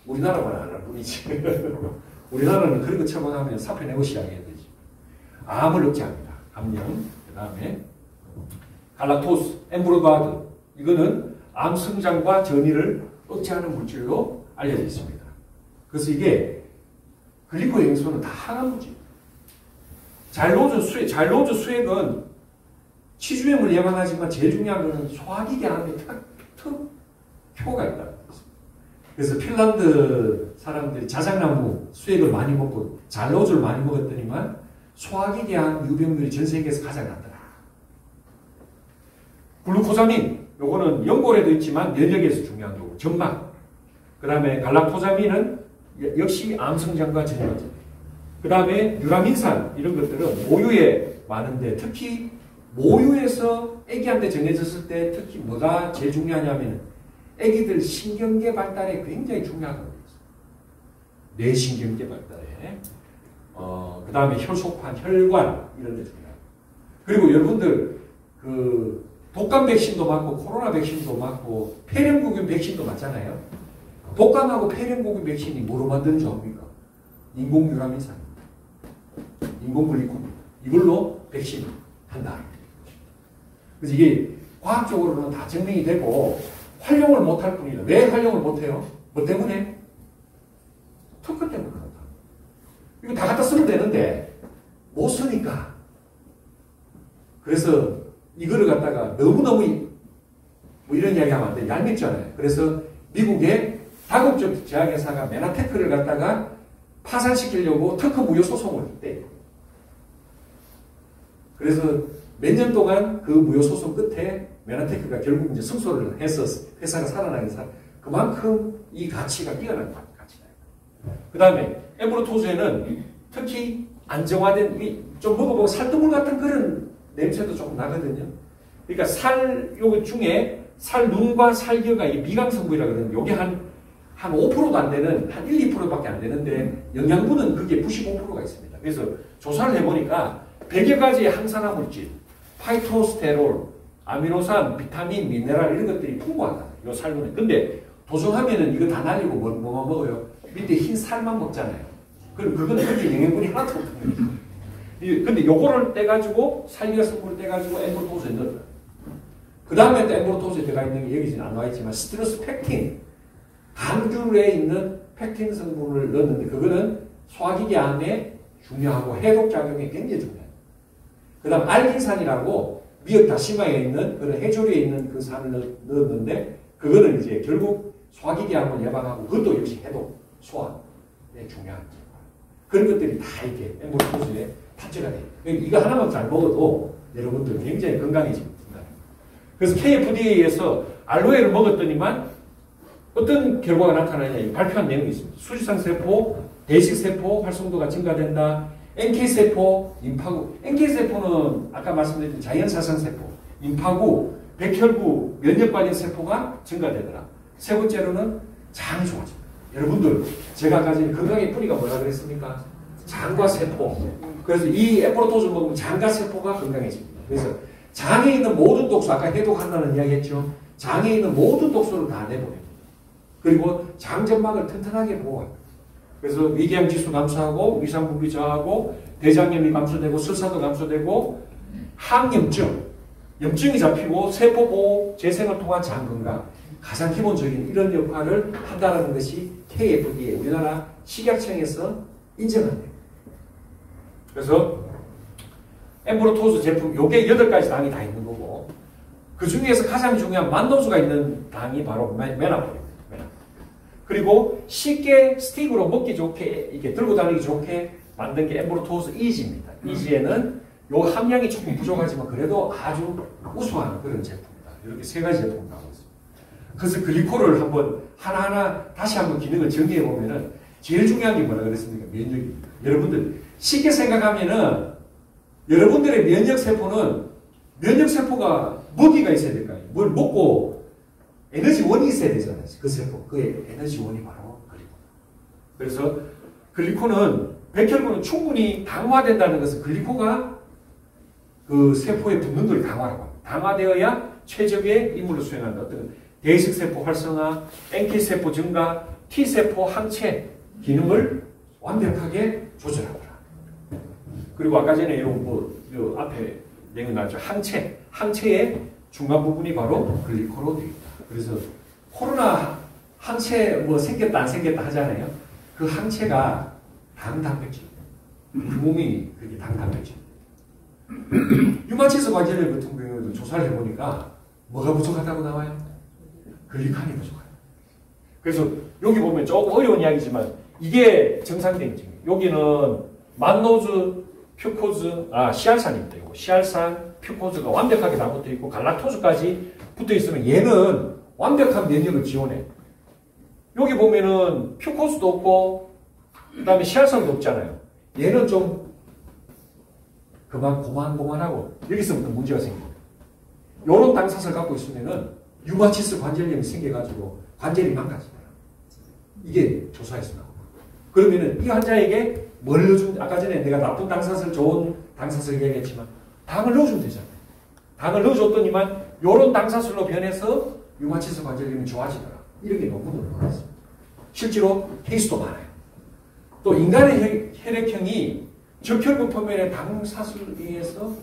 우리나라만 안 할 뿐이지. 우리나라는 그런 거 처방하면 사표 내고 시작해야 되지. 암을 억제합니다. 암염. 그 다음에 갈락토스, 엠브로바드. 이거는 암 성장과 전이를 억제하는 물질로 알려져 있습니다. 그래서 이게 글리코 영양소는 다 항암 물질입니다. 자일로즈 수액은 치주염을 예방하지만 제일 중요한 것은 소화기 계함에 턱 효과가 있다는 것입니다. 그래서 핀란드 사람들이 자작나무 수액을 많이 먹고 자일로즈를 많이 먹었더니만 소화기 계함 유병률이 전 세계에서 가장 낮더라. 글루코사민, 요거는 연골에도 있지만 면역에서 중요한 거고 점막. 그 다음에 갈락토자민은 역시 암성장과 전이거든요. 그 다음에 유라민산 이런 것들은 모유에 많은데 특히 모유에서 아기한테 정해졌을 때 특히 뭐가 제일 중요하냐면 아기들 신경계 발달에 굉장히 중요하다고 있어요. 뇌신경계 발달에. 그 다음에 혈소판, 혈관 이런 데 중요해요. 그리고 여러분들 그 독감 백신도 맞고 코로나 백신도 맞고 폐렴구균 백신도 맞잖아요. 독감하고 폐렴구균 백신이 뭐로 만드는 줄 압니까? 인공유라민산. 인공글리코입니다. 이걸로 백신 한다. 그래서 이게 과학적으로는 다 증명이 되고 활용을 못할 뿐이다. 왜 활용을 못해요? 뭐 때문에? 특허 때문에 그렇다. 이거 다 갖다 쓰면 되는데 못 쓰니까. 그래서 이거를 갖다가 너무너무 뭐 이런 이야기 하면 안 돼. 얄밉잖아요. 그래서 미국의 다국적 제약회사가 메나테크를 갖다가 파산시키려고 특허 무효 소송을 했대요. 그래서 몇 년 동안 그 무효 소송 끝에 메나테크가 결국 이제 승소를 해서 회사가 살아나는 사 그만큼 이 가치가 뛰어난 가치다. 그 다음에 엠브로토즈에는 특히 안정화된 좀 먹어보고 살뜨물 같은 그런 냄새도 조금 나거든요. 그러니까 살 요 중에 살 눈과 살겨가 이게 미강 성분이라 그러는데 요게 한 5%도 안 되는 한 1, 2%밖에 안 되는데 영양분은 그게 95%가 있습니다. 그래서 조사를 해보니까 100여 가지의 항산화 물질, 파이토스테롤, 아미노산, 비타민, 미네랄 이런 것들이 풍부하다. 요 살균에. 근데 도성하면은 이거 다 날리고 뭐만 먹어요? 밑에 흰 살만 먹잖아요. 그럼 그거는 거기에 영양분이 하나도 없습니다. 근데 요거를 떼가지고 살균 성분을 떼가지고 엠브로토즈에 넣어요. 그 다음에 또 엠브로토즈에 들어가 있는 게 여기 안 나와 있지만 스트레스 팩틴, 감귤에 있는 팩틴 성분을 넣었는데 그거는 소화기계 안에 중요하고 해독 작용에 굉장히 중요해요. 그 다음 알긴산이라고 미역 다시마에 있는 그런 해조류에 있는 그 산을 넣었는데 그거는 이제 결국 소화기계 암을 예방하고 그것도 역시 해독, 소화에 중요한 그런 것들이 다 이렇게 엠브로토즈에 탑재가 돼요. 이거 하나만 잘 먹어도 여러분들 굉장히 건강해집니다. 그래서 KFDA에서 알로에를 먹었더니만 어떤 결과가 나타나냐 발표한 내용이 있습니다. 수지상 세포, 대식 세포 활성도가 증가된다. NK세포, 임파구. NK세포는 아까 말씀드린 자연사상 세포, 임파구, 백혈구, 면역관련 세포가 증가되더라. 세 번째로는 장이 좋아집니다. 여러분들 제가 아까 전에 건강의 뿌리가 뭐라 그랬습니까? 장과 세포. 그래서 이 엠브로토즈 먹으면 장과 세포가 건강해집니다. 그래서 장에 있는 모든 독소, 아까 해독한다는 이야기 했죠. 장에 있는 모든 독소를 다 내보냅니다. 그리고 장점막을 튼튼하게 보호합니다. 그래서 위궤양 지수 감소하고 위산부비 저하고 대장염이 감소되고 설사도 감소되고 항염증, 염증이 잡히고 세포보호, 재생을 통한 장 건강 가장 기본적인 이런 역할을 한다는 것이 KFDA 우리나라 식약청에서 인정합니다. 그래서 엠브로토즈 제품 요게 8가지 당이 다 있는 거고 그 중에서 가장 중요한 만노수가 있는 당이 바로 메나폴입니다. 그리고 쉽게 스틱으로 먹기 좋게 이렇게 들고 다니기 좋게 만든 게 엠브로토즈 이지입니다. 이지에는 요 함량이 조금 부족하지만 그래도 아주 우수한 그런 제품이다. 이렇게 3가지 제품을 나오고 있습니다. 그래서 글리코를 한번 하나하나 다시 한번 기능을 정리해 보면은 제일 중요한 게 뭐라 그랬습니까? 면역입니다. 여러분들 쉽게 생각하면은 여러분들의 면역세포는 면역세포가 먹이가 있어야 될까요? 뭘 먹고 에너지원이 있어야 되잖아요. 그 세포. 그의 에너지원이 바로 글리코다. 그래서 글리코는 백혈구는 충분히 강화된다는 것은 글리코가 그 세포에 붙는 걸 강화라고 합니다. 강화되어야 최적의 임무를 수행한다. 어떤 대식세포 활성화, NK세포 증가, T세포 항체 기능을 완벽하게 조절하더라. 그리고 아까 전에 요 앞에 내용 나왔죠. 항체의 중간 부분이 바로 글리코로 되어 있다. 그래서 코로나 항체 뭐 생겼다 안 생겼다 하잖아요. 그 항체가 당단백질. 그 몸이 그게 당단백질. 유마치스 관절염 같은 경우에도 조사를 해보니까 뭐가 부족하다고 나와요? 글리칸이 부족해요. 그래서 여기 보면 조금 어려운 이야기지만 이게 정상대응증이에요. 여기는 만노즈, 퓨코즈, 시알산입니다. 이거 시알산, 퓨코즈가 완벽하게 다 붙어 있고 갈락토즈까지 붙어 있으면 얘는 완벽한 면역을 지원해. 여기 보면은 퓨코즈도 없고 그 다음에 시알산도 없잖아요. 얘는 좀 그만 고만고만하고 여기서부터 문제가 생깁니다. 요런 당사를 갖고 있으면은 유마치스 관절염이 생겨가지고 관절이 망가집니다. 이게 조사에서 나옵니다. 그러면은 이 환자에게 뭘 넣어주면, 아까 전에 내가 나쁜 당사슬, 좋은 당사슬 얘기했지만 당을 넣어주면 되잖아요. 당을 넣어줬더니만 요런 당사슬로 변해서 유마치스 관절염이 좋아지더라. 이런 게 논문으로 나왔습니다. 실제로 케이스도 많아요. 또 인간의 혈액형이 적혈구 표면에 당사슬에 의해서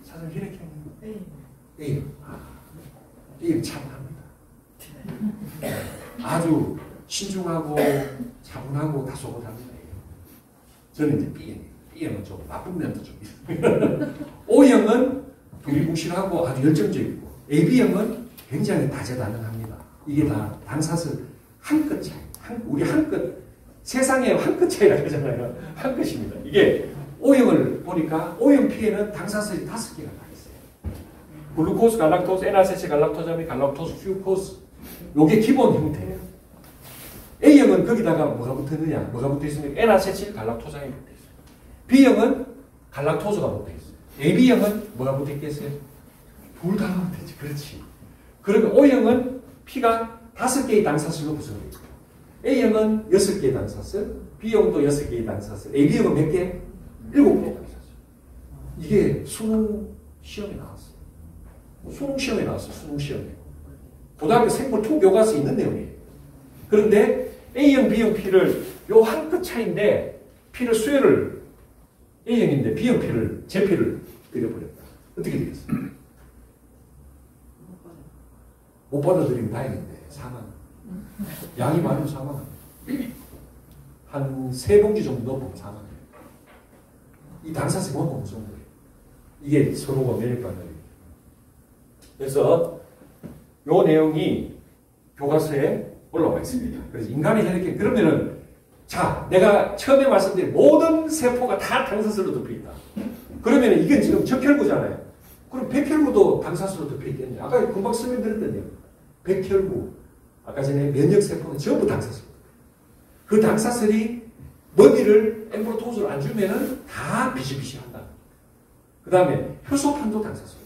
사슬 이렇게 A형. A형 차분합니다. 아주 신중하고 차분하고 다소곳합니다. 저는 이제 B형이에요. B형은 좀 나쁜 면도 좀 있어요. O형은 두리뭉실하고 아주 열정적이고 AB형은 굉장히 다재다능합니다. 이게 다 당사슬 한 끗 차이. 우리 한 끗, 세상에 한 끗 차이라고 하잖아요. 한 끗입니다. 이게 O형을 보니까 O형 피에는 당사슬이 5개가 다 있어요. 글루코스, 갈락토스, N아세체, 갈락토자미, 갈락토스, 퓨코스. 요게 기본 형태예요. A형은 거기다가 뭐가 붙어 있느냐? 뭐가 붙어 있습니까? N아세칠, 갈락토자미 붙어 있어요. B형은 갈락토스가 붙어 있어요. AB형은 뭐가 붙어 있겠어요? 둘 다 붙어 있지. 그렇지. 그러면 O형은 피가 5개의 당사슬로 구성되어 있고 A형은 6개의 당사슬, B형도 6개의 당사슬, AB형은 몇 개? 7개의 당사슬. 이게 수능 시험에 나왔어요. 수능 시험에 나왔어요. 수능 시험에. 고등학교 생물 투 교과서에 있는 내용이에요. 그런데 A형, B형 피를 요 한 끗 차이인데 피를 수혈을 A형인데 B형 피를 제 피를 드려버렸다. 어떻게 되겠어요? 못 받아들이면 다행인데 사망. 양이 많으면 사망. 한 3봉지 정도 넣으면 사망. 이 당사슬이 너무 무서운 거예요. 이게 서로가 면역 반응이에요. 그래서 요 내용이 교과서에 올라와 있습니다. 그래서 인간의 혈액형 그러면은 자 내가 처음에 말씀드린 모든 세포가 다 당사슬로 덮여 있다. 그러면은 이건 지금 적혈구잖아요. 그럼 백혈구도 당사슬로 덮여 있겠네요. 아까 금방 설명드렸던데요. 백혈구 아까 전에 면역세포는 전부 당사슬. 그 당사슬이 먹이를 엠브로토스를 안 주면은 다 비실비실한다. 그 다음에 효소판도 당사슬.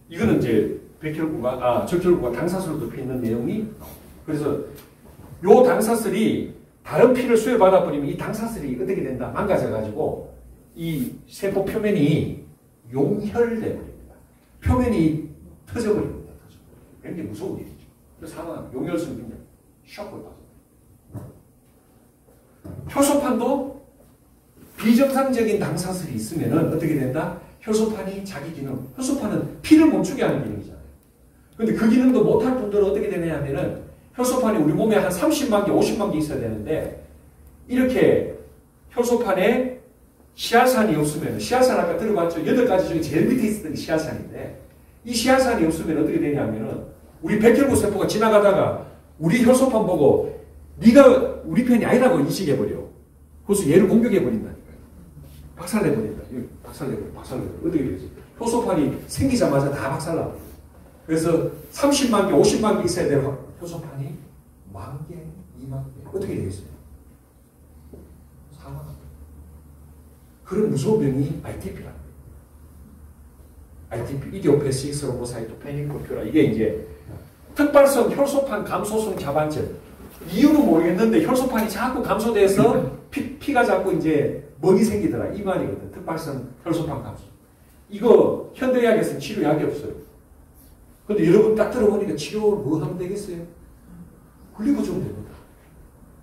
이거는 이제 적혈구가 당사슬로 덮여 있는 내용이 나옵니다. 그래서 요 당사슬이 다른 피를 수혈받아 버리면 이 당사슬이 어떻게 된다? 망가져가지고 이 세포 표면이 용혈돼 버립니다. 표면이 터져버립니다. 굉장히 무서운 일이죠. 그래서 사망, 용혈성 굉장히 쇼크를 받습니다. 효소판도 비정상적인 당사슬이 있으면 어떻게 된다? 효소판이 자기 기능, 효소판은 피를 멈추게 하는 기능이잖아요. 근데 그 기능도 못할 뿐더러 어떻게 되냐 하면은 효소판이 우리 몸에 한 30만 개, 50만 개 있어야 되는데 이렇게 효소판에 시아산이 없으면, 시아산 아까 들어봤죠? 8가지 중에 제일 밑에 있었던 게 시아산인데 이 시아산이 없으면 어떻게 되냐면은 우리 백혈구 세포가 지나가다가 우리 효소판 보고 네가 우리 편이 아니라고 인식해버려. 그래서 얘를 공격해버린다니까요. 박살내버린다. 박살내버려. 어떻게 되지? 효소판이 생기자마자 다 박살나버려. 그래서 30만 개, 50만 개 있어야 되는 효소판이 10,000개, 20,000개. 어떻게 되겠어요? 사망합니다. 그런 무서운 병이 ITP라는 거예요. ITP, 이디오패식 스로보사이토페닉 포큐라. 이게 이제 특발성 혈소판 감소성 자반증. 이유는 모르겠는데 혈소판이 자꾸 감소돼서 피가 자꾸 이제 멍이 생기더라. 이 말이거든. 특발성 혈소판 감소. 이거 현대의학에서는 치료약이 없어요. 근데 여러분 딱 들어보니까 치료를 뭐 하면 되겠어요? 글리코 주면 됩니다.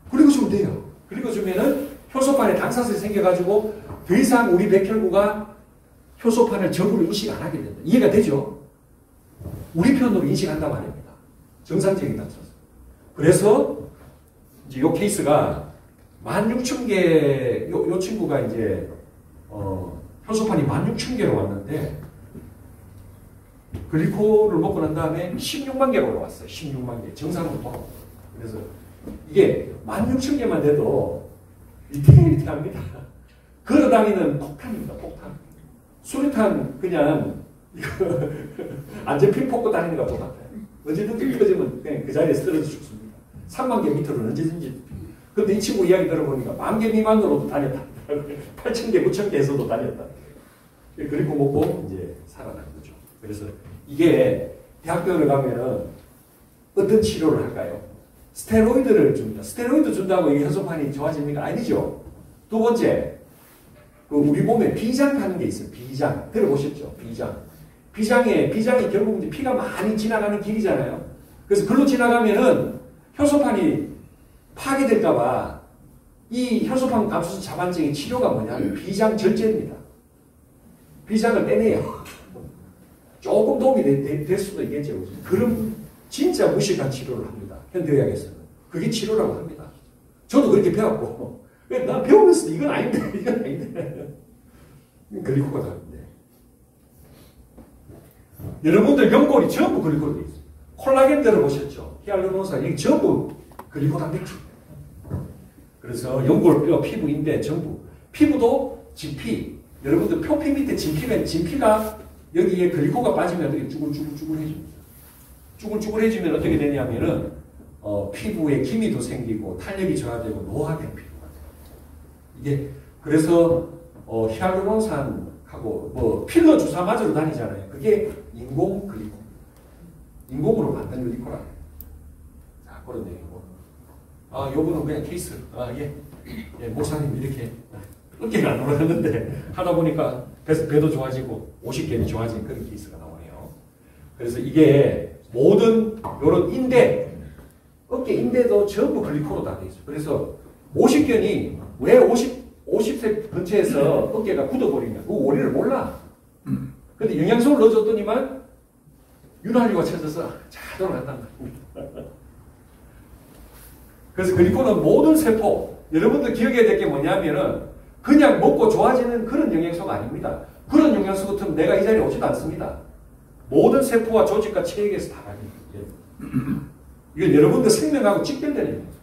글리코 주면 돼요. 글리코 주면은 효소판에 당사슬이 생겨가지고 더 이상 우리 백혈구가 효소판을 적으로 인식 안 하게 된다. 이해가 되죠? 우리 편으로 인식한단 말입니다. 정상적인 당사슬. 그래서 이제 요 케이스가 16,000개, 요 친구가 이제 효소판이 16,000개로 왔는데 글리코를 먹고 난 다음에 16만 개로 올라왔어요. 16만 개. 정상으로 돌아왔어요. 그래서 이게 16,000개만 돼도 위태위태합니다. 걸어다니는 폭탄입니다. 폭탄. 수류탄 그냥 이거 안전핀 뽑고 다니는 것과 똑같아요. 언제든지 터지면 그냥 그 자리에 쓰러져 죽습니다. 3만 개 밑으로는 언제든지. 근데 이 친구 이야기 들어보니까 10,000개 미만으로도 다녔다. 8,000개, 9,000개에서도 다녔다. 그리고 먹고 이제 살아나는 거죠. 그래서 이게 대학병원에 가면은 어떤 치료를 할까요? 스테로이드를 줍니다. 스테로이드 준다고 이게 혈소판이 좋아집니까? 아니죠. 두 번째, 그 우리 몸에 비장 하는 게 있어요. 비장. 들어보셨죠? 비장이 결국 이제 피가 많이 지나가는 길이잖아요. 그래서 글로 지나가면은 효소판이 파괴될까봐 이 혈소판 감소성 자반증의 치료가 뭐냐면 비장 절제입니다. 비장을 빼내요. 조금 도움이 될 수도 있겠죠. 그럼 진짜 무식한 치료를 합니다. 현대의학에서는. 그게 치료라고 합니다. 저도 그렇게 배웠고. 난 배우면서 이건 아닌데, 이건 아닌데. 글리코가 다른데. 여러분들 연골이 전부 글리코로 되어 있어요. 콜라겐 들어보셨죠? 히알루론산, 이게 전부 글리코 단백질. 그래서 연골, 뼈, 피부, 인대 전부. 피부도 진피. 여러분들 표피 밑에 진피가 여기에 글리코가 빠지면 어떻게 쭈글쭈글해집니다. 쭈글쭈글해지면 어떻게 되냐면은 피부에 기미도 생기고 탄력이 저하되고 노화된 피부가 돼요. 이게 그래서 히알루론산하고 뭐 필러 주사 맞으러 다니잖아요. 그게 인공 글리코. 인공으로 만든 글리코라. 자, 그런 내용이고. 요거는 그냥 케이스. 예, 목사님 이렇게 어깨가 안 올라갔는데 하다 보니까 배도 좋아지고 50개이 좋아진 그런 케이스가 나오네요. 그래서 이게 모든 요런 인대, 어깨 인대도 전부 글리코로 다 돼 있어요. 그래서 50견이 왜 50세 근처에서 어깨가 굳어버리냐. 그 원리를 몰라. 근데 영양소를 넣어줬더니만 윤활유가 쳐져서 잘 돌아간다는 겁니다. 그래서 글리코는 모든 세포, 여러분들 기억해야 될 게 뭐냐면은 그냥 먹고 좋아지는 그런 영양소가 아닙니다. 그런 영양소 같으면 내가 이 자리에 오지도 않습니다. 모든 세포와 조직과 체액에서 다 가립니다. 이건 여러분들 생명하고 직결되는 영양소.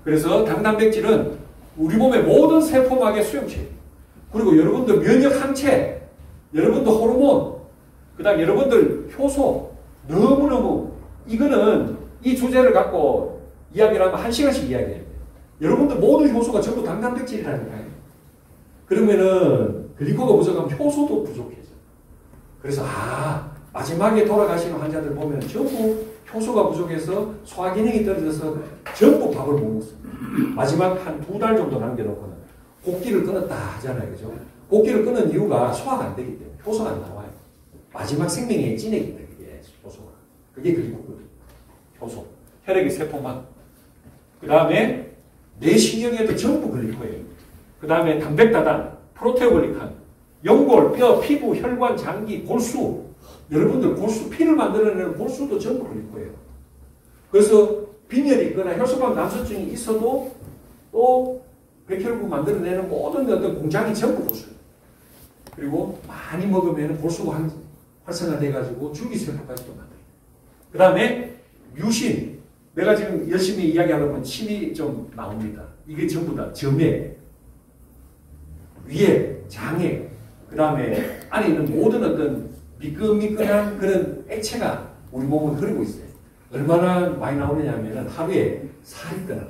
그래서 당단백질은 우리 몸의 모든 세포막의 수용체, 그리고 여러분들 면역 항체, 여러분들 호르몬, 그 다음 여러분들 효소, 너무너무 이거는 이 주제를 갖고 이야기를 하면 1시간씩 이야기해야 돼요. 여러분들 모든 효소가 전부 당단백질이라니까요. 그러면은 글리코가 부족하면 효소도 부족해져. 그래서 마지막에 돌아가시는 환자들 보면 전부 효소가 부족해서 소화 기능이 떨어져서 전부 밥을 못 먹습니다. 마지막 한 2달 정도 남겨놓고는 곡기를 끊었다 하잖아요. 그죠? 곡기를 끊은 이유가 소화가 안 되기 때문에 효소가 안 나와요. 마지막 생명의 찐액입니다. 그게 효소가. 그게 글리코거든요. 효소. 혈액의 세포만. 그 다음에 뇌신경에도 전부 글리코예요. 그 다음에 단백다단, 프로테오글리칸, 연골, 뼈, 피부, 혈관, 장기, 골수. 여러분들 골수, 피를 만들어내는 골수도 전부 글리코예요. 그래서 빈혈이 있거나 혈소판 감소증이 있어도 또 백혈구 만들어내는 모든 어떤 공장이 전부 골수예요. 그리고 많이 먹으면 골수가 활성화돼가지고 줄기세포까지도 만들어요. 그 다음에 뮤신. 내가 지금 열심히 이야기하다 보면 침이 좀 나옵니다. 이게 전부 다 점액, 위액, 장액, 그 다음에 안에 있는 모든 어떤 미끈미끈한 그런 액체가 우리 몸을 흐르고 있어요. 얼마나 많이 나오느냐 하면 하루에 4리터나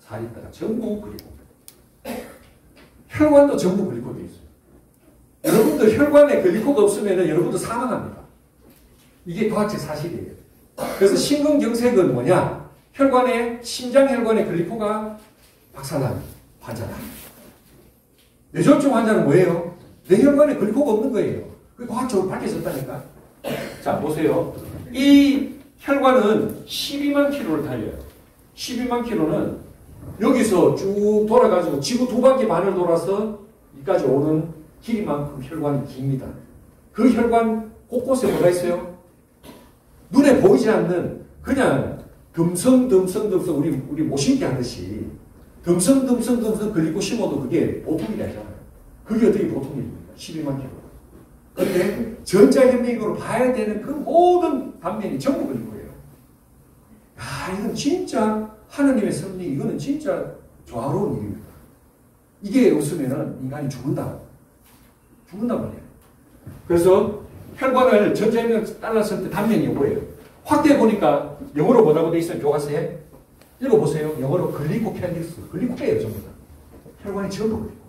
4리터가 전부 글리코. 혈관도 전부 글리코 되어 있어요. 여러분들 혈관에 글리코가 없으면 여러분들 사망합니다. 이게 과학적 사실이에요. 그래서 심근경색은 뭐냐? 심장혈관에 글리코가 박살난 환자다. 뇌졸중 환자는 뭐예요? 뇌혈관에 글리코가 없는 거예요. 그게 과학적으로 밝혀졌다니까. 자, 보세요. 이 혈관은 12만 킬로를 달려요. 12만 킬로는 여기서 쭉 돌아가지고 지구 2바퀴 반을 돌아서 여기까지 오는 길이만큼 혈관이 깁니다. 그 혈관 곳곳에 뭐가 있어요? 눈에 보이지 않는 그냥 듬성듬성 우리 모신기 하듯이 듬성듬성 글리코 심어도 그게 보통이 아니잖아요. 그게 어떻게 보통 일입니까? 12만 킬로. 그런데 전자현미경으로 봐야 되는 그 모든 단면이 전부 글리코예요. 이건 진짜 하느님의 섭리, 이거는 진짜 조화로운 일입니다. 이게 없으면 인간이 죽는단 말이에요. 그래서 혈관을 전자현미경 잘랐을 때 단면이 이거예요. 확대해 보니까 영어로 뭐라고 돼 있어요? 교과서에 읽어보세요. 영어로 글리코캔디스. 글리코예요, 전부 다. 혈관이 전부 글리코.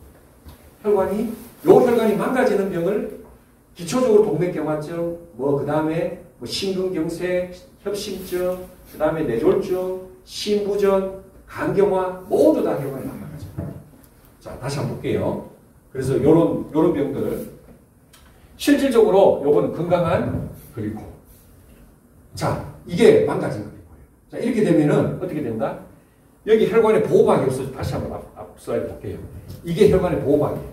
혈관이 망가지는 병을 기초적으로 동맥경화증, 그 다음에 심근경색, 협심증, 그 다음에 뇌졸중, 심부전, 간경화 모두 다 혈관이 망가져요. 자, 다시 한번 볼게요. 그래서 요런 병들. 실질적으로 요거는 건강한 글리코. 자, 이게 망가진 글리코예요. 자, 이렇게 되면은 어떻게 된다? 여기 혈관에 보호막이 없어서 다시 한번 앞서야 볼게요. 이게 혈관의 보호막이에요.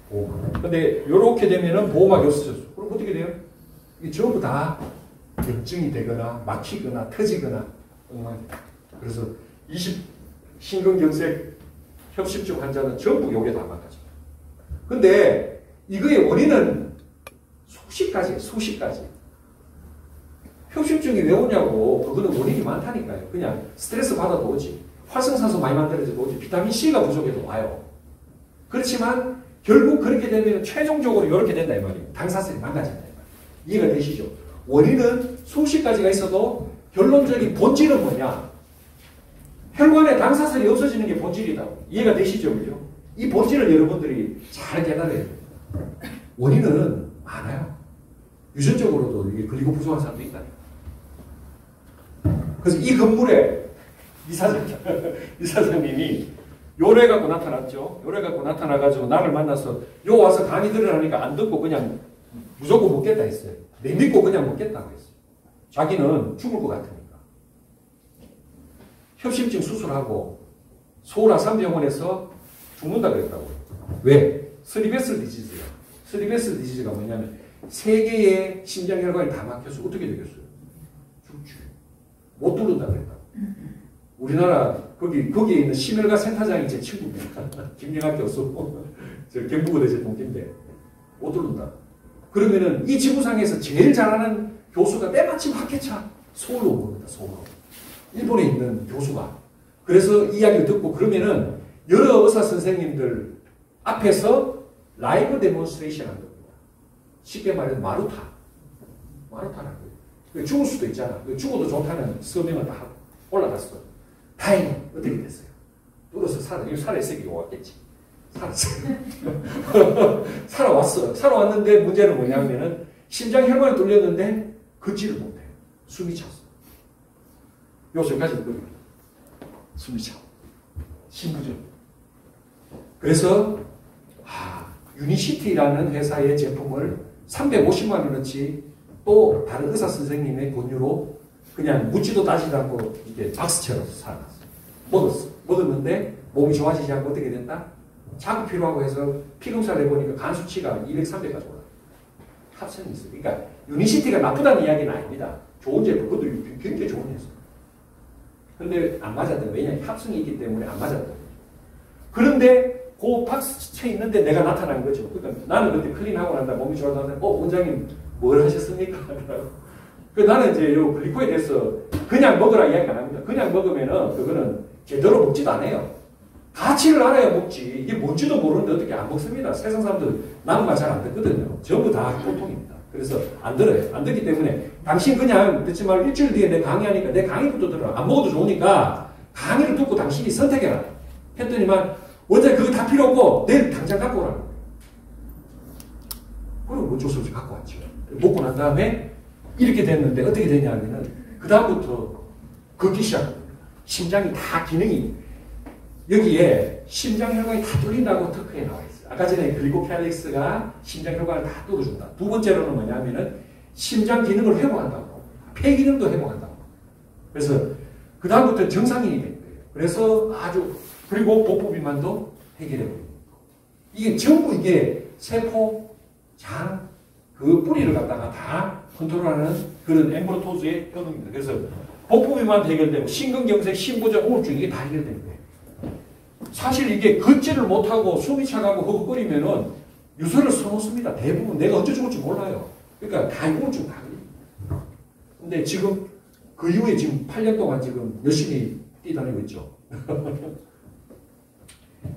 보호막. 근데 이렇게 되면은 보호막이 없어졌어. 그럼 어떻게 돼요? 이게 전부 다 염증이 되거나 막히거나 터지거나 엉망이다. 그래서 20 심근경색 협심증 환자는 전부 요게 다 망가져요. 근데 이거의 원인은 수십 가지. 협심증이 왜 오냐고, 그거는 원인이 많다니까요. 그냥 스트레스 받아도 오지. 활성산소 많이 만들어져도 오지. 비타민C가 부족해도 와요. 그렇지만 결국 그렇게 되면 최종적으로 이렇게 된다 이 말이에요. 당사슬이 망가진다 이 말이에요. 이해가 되시죠? 원인은 수십 가지가 있어도 결론적인 본질은 뭐냐? 혈관에 당사슬이 없어지는 게 본질이다. 이해가 되시죠? 그죠? 이 본질을 여러분들이 잘 깨달아야 돼요. 원인은 많아요. 유전적으로도 이게 글리코 부족한 사람도 있다니까. 그래서 이 건물에 이사장님이 요래 갖고 나타났죠. 요래 갖고 나타나가지고 나를 만나서 요 와서 강의 들으라니까 안 듣고 그냥 무조건 먹겠다 했어요. 내 믿고 그냥 먹겠다고 했어요. 자기는 죽을 것 같으니까. 협심증 수술하고 서울 아산병원에서 죽는다 그랬다고요. 왜? 스리베슬 디지즈야. 스리베슬 디지즈가 뭐냐면 세 개의 심장혈관이 다 막혀서 어떻게 되겠어요? 죽지. 못 뚫는다 그랬다고. 우리나라 거기에 있는 심혈관 센터장이 제 친구입니다. 김영학 교수. 저 경북의대 동기인데 못 뚫는다. 그러면은 이 지구상에서 제일 잘하는 교수가 때마침 학회차 서울로 온 겁니다. 서울로. 일본에 있는 교수가. 그래서 이야기를 듣고 그러면은 여러 의사 선생님들 앞에서 라이브 데몬스트레이션 한 겁니다. 쉽게 말해서 마루타라는 거예요. 죽을 수도 있잖아. 죽어도 좋다는 서명을 다 하고 올라갔어. 다행히 어떻게 됐어요? 뚫어서 살아있으니까 왔겠지. 살았어요. 살아왔는데 문제는 뭐냐면은 심장혈관이 뚫렸는데 걷지를 못해요. 숨이 찼어. 요즘까지 그럽니다. 숨이 차. 신부전. 그래서 유니시티라는 회사의 제품을 350만 원어치 또 다른 의사 선생님의 권유로 그냥 묻지도 따지도 않고 이렇게 박스처럼 사놨어요. 먹었는데 몸이 좋아지지 않고 어떻게 된다? 자꾸 필요하고 해서 피검사를 해보니까 간 수치가 200, 300까지 올라요. 합성이 있어요. 그러니까 유니시티가 나쁘다는 이야기는 아닙니다. 좋은 제품, 그것도 굉장히 좋은 회사. 근데 안 맞았던, 왜냐하면 합성이 있기 때문에 안 맞았던 거예요. 그런데 그 박스채 있는데 내가 나타난 거죠. 그러니까 나는 그때 클린하고 난다 몸이 좋아졌는데 원장님 뭘 하셨습니까? 그 나는 이제 요 글리코에 대해서 그냥 먹으라 이야기 안 합니다. 그냥 먹으면은 그거는 제대로 먹지도 않아요. 가치를 알아야 먹지. 이게 뭔지도 모르는데 어떻게 안 먹습니다. 세상 사람들 남은 말 잘 안 듣거든요. 전부 다 보통입니다. 그래서 안 들어요. 안 듣기 때문에 당신 그냥 듣지 말고 일주일 뒤에 내 강의하니까 내 강의부터 들어라. 안 먹어도 좋으니까 강의를 듣고 당신이 선택해라. 했더니만 원장님 그거 다 필요 없고 내일 당장 갖고 오라고. 그럼 어쩔 수 없이 갖고 왔죠. 먹고 난 다음에 이렇게 됐는데 어떻게 되냐면은 그 다음부터 걷기 시작합니다. 심장이 다 기능이 여기에 심장혈관이 다 뚫린다고 특허에 나와 있어요. 아까 전에 글리코캘릭스가 심장혈관을 다 뚫어준다. 두 번째로는 뭐냐면은 심장 기능을 회복한다고. 폐 기능도 회복한다고. 그래서 그 다음부터 정상인이 된 거예요. 그래서 그리고 복부 비만도 해결해 버립니다. 이게 전부 이게 세포, 장, 그 뿌리를 갖다가 다 컨트롤하는 그런 엠브로토즈의 효능입니다. 그래서 복부 비만 해결되고 심근경색, 심부전, 우울증 이게 다 해결된 거예요. 사실 이게 걷지를 못하고 숨이 차가고 허걱거리면은 유서를 써놓습니다. 대부분 내가 언제 죽을지 몰라요. 그러니까 다 우울증 다 걸립니다. 근데 지금 그 이후에 지금 8년 동안 지금 열심히 뛰다니고 있죠.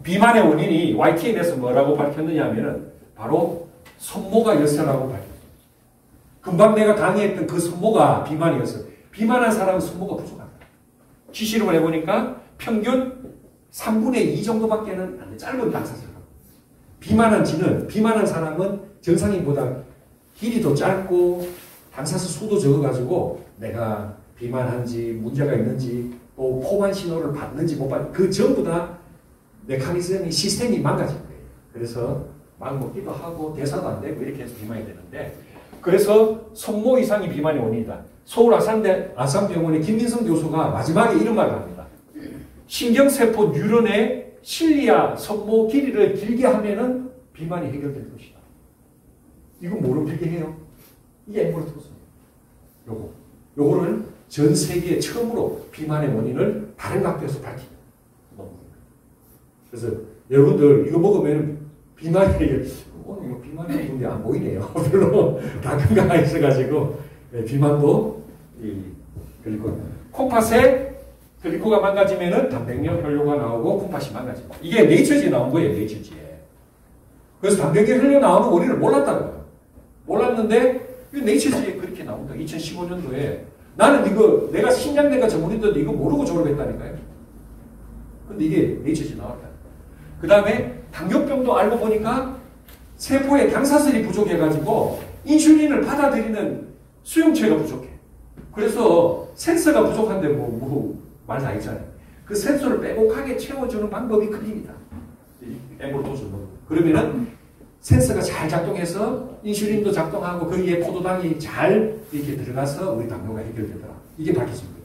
비만의 원인이 YTN에서 뭐라고 밝혔느냐 하면은 바로 손모가 열쇠라고 밝혔어요. 금방 내가 강의했던 그 손모가 비만이었어요. 비만한 사람은 손모가 부족합니다. 지시름을 해보니까 평균 3분의 2 정도밖에는 안 돼. 짧은 당사슬. 비만한 사람은 정상인보다 길이 더 짧고 당사슬 수도 적어가지고 내가 비만한지 문제가 있는지 또 포만 신호를 받는지 못 받는지 그 전부 다 메커니즘이 시스템이 망가진 거예요. 그래서 막 먹기도 하고 대사도 안 되고 이렇게 해서 비만이 되는데 그래서 손모 이상이 비만의 원인이다. 서울 아산병원의 김민성 교수가 마지막에 이런 말을 합니다. 신경세포 뉴런의 실리아 선모 길이를 길게 하면은 비만이 해결될 것이다. 이거 뭐로 길게 해요? 이게 엠브로토스예요. 요거를 전 세계에 처음으로 비만의 원인을 다른 각도에서 밝힌 논문입니다. 그래서 여러분들 이거 먹으면 비만이 오늘 이거 비만이 근데 안 보이네요. 별로 다 건강하게 있어가지고 비만도 글리코 콩팥에 글리코가 망가지면은 단백질 혈류가 나오고 콩팥이 망가집니다. 이게 네이처지에 나온 거예요. 네이처지에. 그래서 단백질 혈류 나오는 원인을 몰랐다고요. 몰랐는데 네이처지에 그렇게 나온다. 2015년도에 나는 이거 내가 신장내과 전문의인데 이거 모르고 졸업했다니까요. 근데 이게 네이처지에 나왔다. 그 다음에 당뇨병도 알고 보니까 세포에 당사슬이 부족해가지고 인슐린을 받아들이는 수용체가 부족해. 그래서 센서가 부족한데 말 다 있잖아요. 그 센서를 빼곡하게 채워주는 방법이 클립이다. 엠브로토스 그러면은 센서가 잘 작동해서 인슐린도 작동하고 거기에 포도당이 잘 이렇게 들어가서 우리 당뇨가 해결되더라. 이게 밝혀집니다.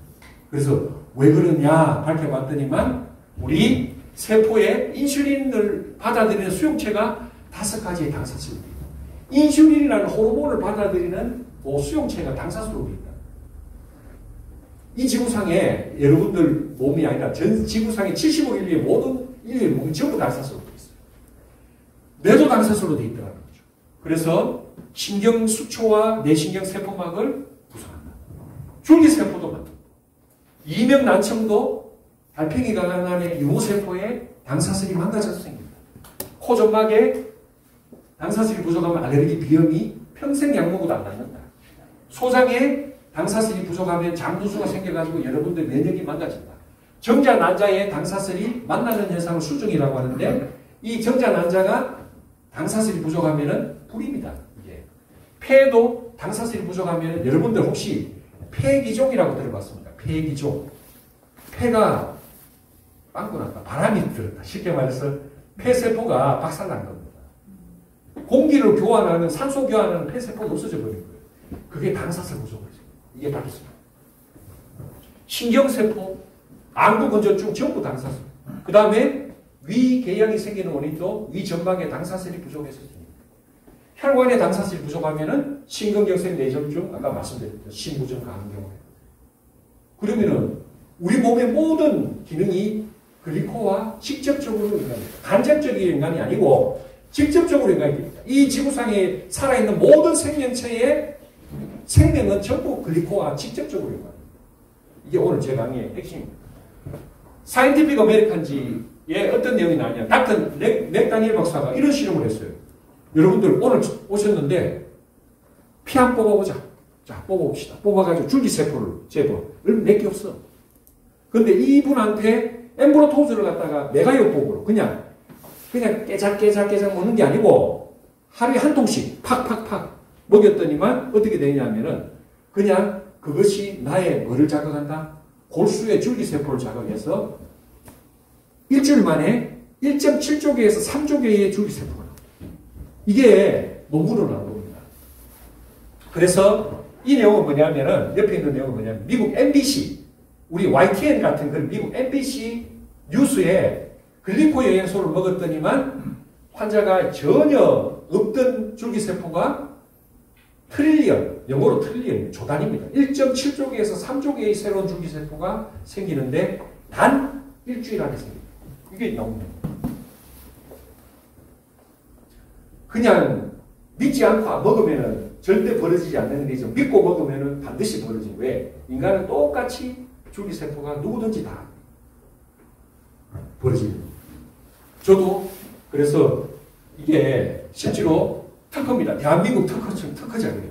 그래서 왜 그러냐 밝혀봤더니만 우리 세포에 인슐린을 받아들이는 수용체가 5가지의 당사슬이 있다. 인슐린이라는 호르몬을 받아들이는 수용체가 당사슬로 있다. 이 지구상에 여러분들 몸이 아니라 전 지구상의 70억 인류의 모든 인류의 몸이 전부 당사슬로 되어 있어요. 뇌도 당사슬로 되어 있다는 거죠. 그래서 신경수초와 뇌신경세포막을 구성한다. 줄기세포도 만든다. 이명난청도 달팽이가 강간의 유모세포에 당사슬이 망가져서 생깁니다. 코점막에 당사슬이 부족하면 알레르기 비염이 평생 약 먹어도 안 낫는다. 소장에 당사슬이 부족하면 장두수가 생겨가지고 여러분들 면역이 망가진다. 정자 난자에 당사슬이 만나는 현상을 수정이라고 하는데 이 정자 난자가 당사슬이 부족하면 불임이다. 이게 폐도 당사슬이 부족하면 여러분들 혹시 폐기종이라고 들어봤습니까? 폐기종. 폐가 빵꾸 났다. 바람이 들었다. 쉽게 말해서 폐세포가 박살난 겁니다. 공기를 교환하는 산소 교환하는 폐세포가 없어져 버린 거예요. 그게 당사슬 부족이죠. 이게 밝혔습니다. 신경세포, 안구건조증 전부 당사슬. 그 다음에 위궤양이 생기는 원인도 위점막에 당사슬이 부족해서 생깁니다. 혈관에 당사슬이 부족하면은 심근경색 뇌졸중 아까 말씀드렸죠. 심부전 가는 경우에. 그러면은 우리 몸의 모든 기능이 글리코와 직접적으로 연관됩니다. 간접적인 연관이 아니고 직접적으로 연관이 됩니다. 이 지구상에 살아있는 모든 생명체의 생명은 전부 글리코와 직접적으로 연관됩니다. 이게 오늘 제 강의의 핵심입니다. 사이언티픽 아메리칸지에 어떤 내용이 나오냐. 닥터 맥다니엘 박사가 이런 실험을 했어요. 여러분들 오늘 오셨는데 피 한 뽑아보자. 자, 뽑아봅시다. 뽑아가지고 줄기세포를 재본. 몇 개 없어. 근데 이분한테 엠브로토즈를 갖다가 메가요법으로 그냥 깨작깨작 먹는 게 아니고 하루에 한 통씩 팍팍팍 먹였더니만 어떻게 되냐면은 그냥 그것이 나의 뭐를 자극한다? 골수의 줄기세포를 자극해서 일주일 만에 1.7조 개에서 3조 개의 줄기세포가 나옵니다. 이게 논문으로 나온 겁니다. 그래서 이 내용은 뭐냐면은 옆에 있는 내용은 뭐냐면 미국 MBC 우리 YTN 같은 그런 미국 MBC 뉴스에 글리코 영양소를 먹었더니만 환자가 전혀 없던 줄기세포가 트릴리언, 영어로 트릴리언, 조단입니다. 1.7조 개에서 3조 개의 새로운 줄기세포가 생기는데 단 일주일 안에 생깁니다. 이게 나옵니다. 그냥 믿지 않고 먹으면 절대 벌어지지 않는 일이죠. 믿고 먹으면 반드시 벌어지죠. 왜? 인간은 똑같이 줄기세포가 누구든지 다 벌어집니다. 저도 그래서 이게 실제로 특허입니다. 대한민국 특허 자료예요.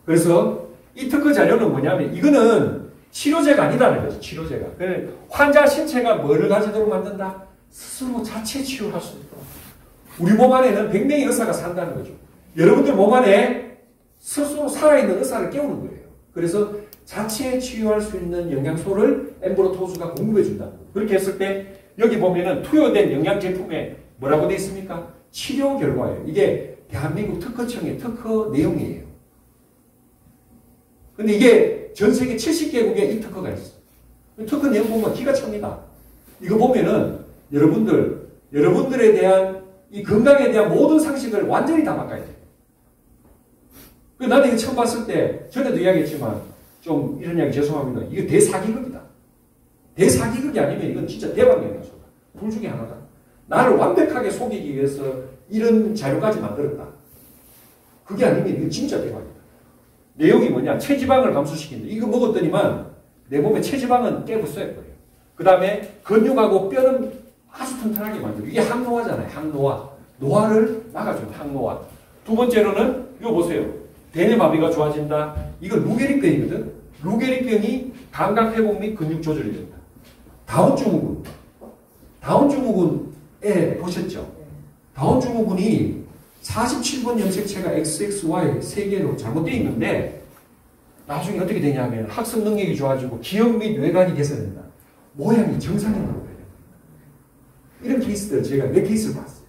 그래서 이 특허 자료는 뭐냐면 이거는 치료제가 아니라는 거죠. 치료제가. 환자 신체가 뭐를 가지도록 만든다? 스스로 자체 치유할 수 있도록. 우리 몸 안에는 100명의 의사가 산다는 거죠. 여러분들 몸 안에 스스로 살아있는 의사를 깨우는 거예요. 그래서 자체 치유할 수 있는 영양소를 엠브로토스가 공급해 준다. 그렇게 했을 때 여기 보면은 투여된 영양 제품에 뭐라고 되어 있습니까? 치료 결과예요. 이게 대한민국 특허청의 특허 내용이에요. 근데 이게 전 세계 70개국에 이 특허가 있어. 특허 내용 보면 기가 찹니다. 이거 보면은 여러분들에 대한 이 건강에 대한 모든 상식을 완전히 다 바꿔야 돼. 나는 이거 처음 봤을 때 전에도 이야기했지만 좀 이런 이야기 죄송합니다. 이거 대사기극이다. 대사기극이 아니면 이건 진짜 대박 영양소다. 둘 중에 하나다. 나를 완벽하게 속이기 위해서 이런 자료까지 만들었다. 그게 아니면 이건 진짜 대박이다. 내용이 뭐냐? 체지방을 감소시킨다. 이거 먹었더니만 내 몸에 체지방은 깨부숴버려요. 그 다음에 근육하고 뼈는 아주 튼튼하게 만들어요. 이게 항노화잖아요. 항노화. 노화를 막아줍니다. 항노화. 두 번째로는 이거 보세요. 대뇌마비가 좋아진다. 이거 루게릭병이거든. 루게릭병이 감각 회복 및 근육 조절이 된다. 다운증후군. 다운증후군에 보셨죠? 다운증후군이 47번 염색체가 XXY 세 개로 잘못되어 있는데 나중에 어떻게 되냐면 학습 능력이 좋아지고 기억 및 뇌관이 개선된다. 모양이 정상적으로 돼요. 이런 케이스들 제가 몇 케이스를 봤어요.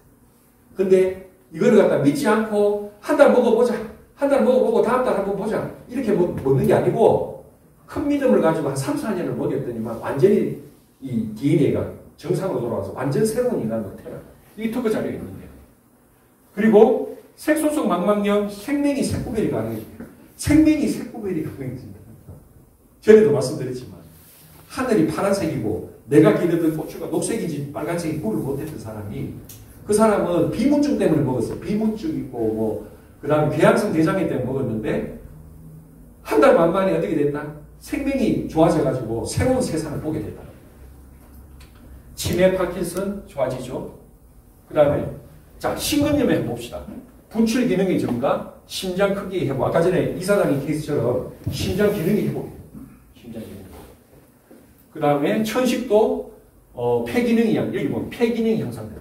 근데 이거를 갖다 믿지 않고 한 달 먹어보자. 한 달 먹어보고 다음 달 한번 보자. 이렇게 먹는 게 아니고 큰 믿음을 가지고 한 3, 4년을 먹였더니만 완전히 이 DNA가 정상으로 돌아와서 완전 새로운 인간으로 태어나. 이게 특허 자료가 있는데요. 그리고 색소성 망막염 생명이 색구별이 가능해져요. 생명이 색구별이 가능해진다. 전에도 말씀드렸지만 하늘이 파란색이고 내가 기르던 고추가 녹색인지 빨간색인지 구분을 못했던 사람이 그 사람은 비문증 때문에 먹었어요. 비문증 있고 뭐 그 다음에 궤양성 대장애 때문에 먹었는데 한 달 반 만에 어떻게 됐다? 생명이 좋아져가지고 새로운 세상을 보게 됐다. 치매, 파킨슨 좋아지죠. 그 다음에 자 심근염에 해봅시다. 분출 기능의 증가, 심장 크기 회복. 아까 전에 이사장의 케이스처럼 심장 기능이 회복해요. 심장 기능. 그 다음에 천식도 폐 기능이 여기 보면 폐 기능이 형성된다.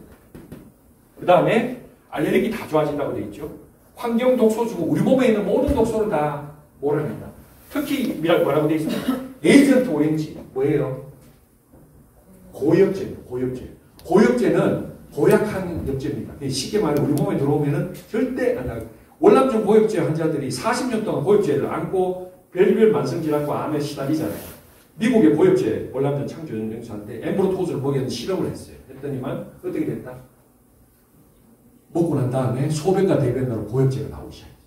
그 다음에 알레르기 다 좋아진다고 되어 있죠. 환경 독소 주고 우리 몸에 있는 모든 독소를 다 몰아낸다. 특히 뭐라고 되어 있습니까? 에이전트 오렌지 뭐예요? 고엽제입니다. 고엽제. 고엽제는 고약한 엽제입니다. 쉽게 말해 우리 몸에 들어오면은 절대 안 나가요. 월남전 고엽제 환자들이 40년 동안 고엽제를 안고 별별 만성질환과 암에 시달리잖아요. 미국의 고엽제 월남전 창조연구소한테 엠브로토즈를 먹이는 실험을 했어요. 했더니만 어떻게 됐다? 먹고 난 다음에 소변과 대변으로 고엽제가 나오기 시작했어요.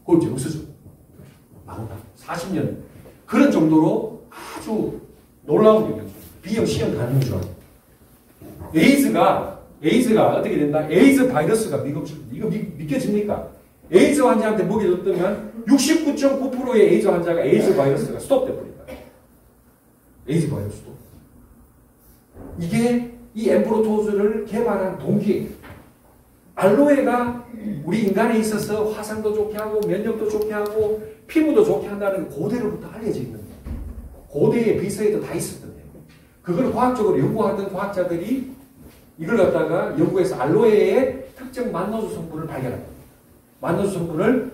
고엽제 없어져. 나온다. 40년. 그런 정도로 아주 놀라운 영양소입니다. 비형, C형 간염이 좋아요. 에이즈가 어떻게 된다? 에이즈 바이러스가 이거 믿겨집니까? 에이즈 환자한테 먹여줬더면 69.9%의 에이즈 환자가 에이즈 바이러스가 스톱돼버린다. 에이즈 바이러스도. 이게 이 엠브로토즈를 개발한 동기예요. 알로에가 우리 인간에 있어서 화상도 좋게 하고 면역도 좋게 하고 피부도 좋게 한다는 고대로부터 알려져 있는 거예요. 고대의 비서에도 다 있었던 거예요. 그걸 과학적으로 연구하던 과학자들이 이걸 갖다가 연구해서 알로에의 특정 만노즈 성분을 발견합니다. 만노즈 성분을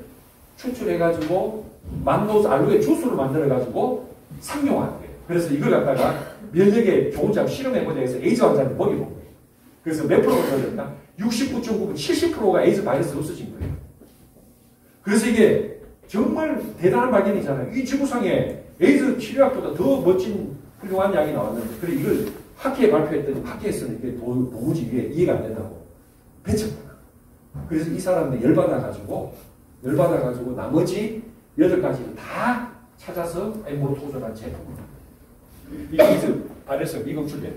추출해가지고 만노즈 알로에 주스를 만들어가지고 상용하는 거예요. 그래서 이걸 갖다가 면역에 좋은 점 실험해보자 해서 에이즈 환자한테 먹여본 거예요. 그래서 몇 프로가 떨어졌나? 69.9%, 70%가 에이즈 바이러스가 없어진 거예요. 그래서 이게 정말 대단한 발견이잖아요. 이 지구상에 에이즈 치료약보다 더 멋진 훌륭한 약이 나왔는데, 그래 이걸 학회에 발표했더니 학회에서는 이게 도무지 이게 이해가 안 된다고 배척하나. 그래서 이 사람들 열받아가지고 나머지 8가지를 다 찾아서 엠브로토즈라는 제품을. 이 에이즈 바이러스가 미검출돼요.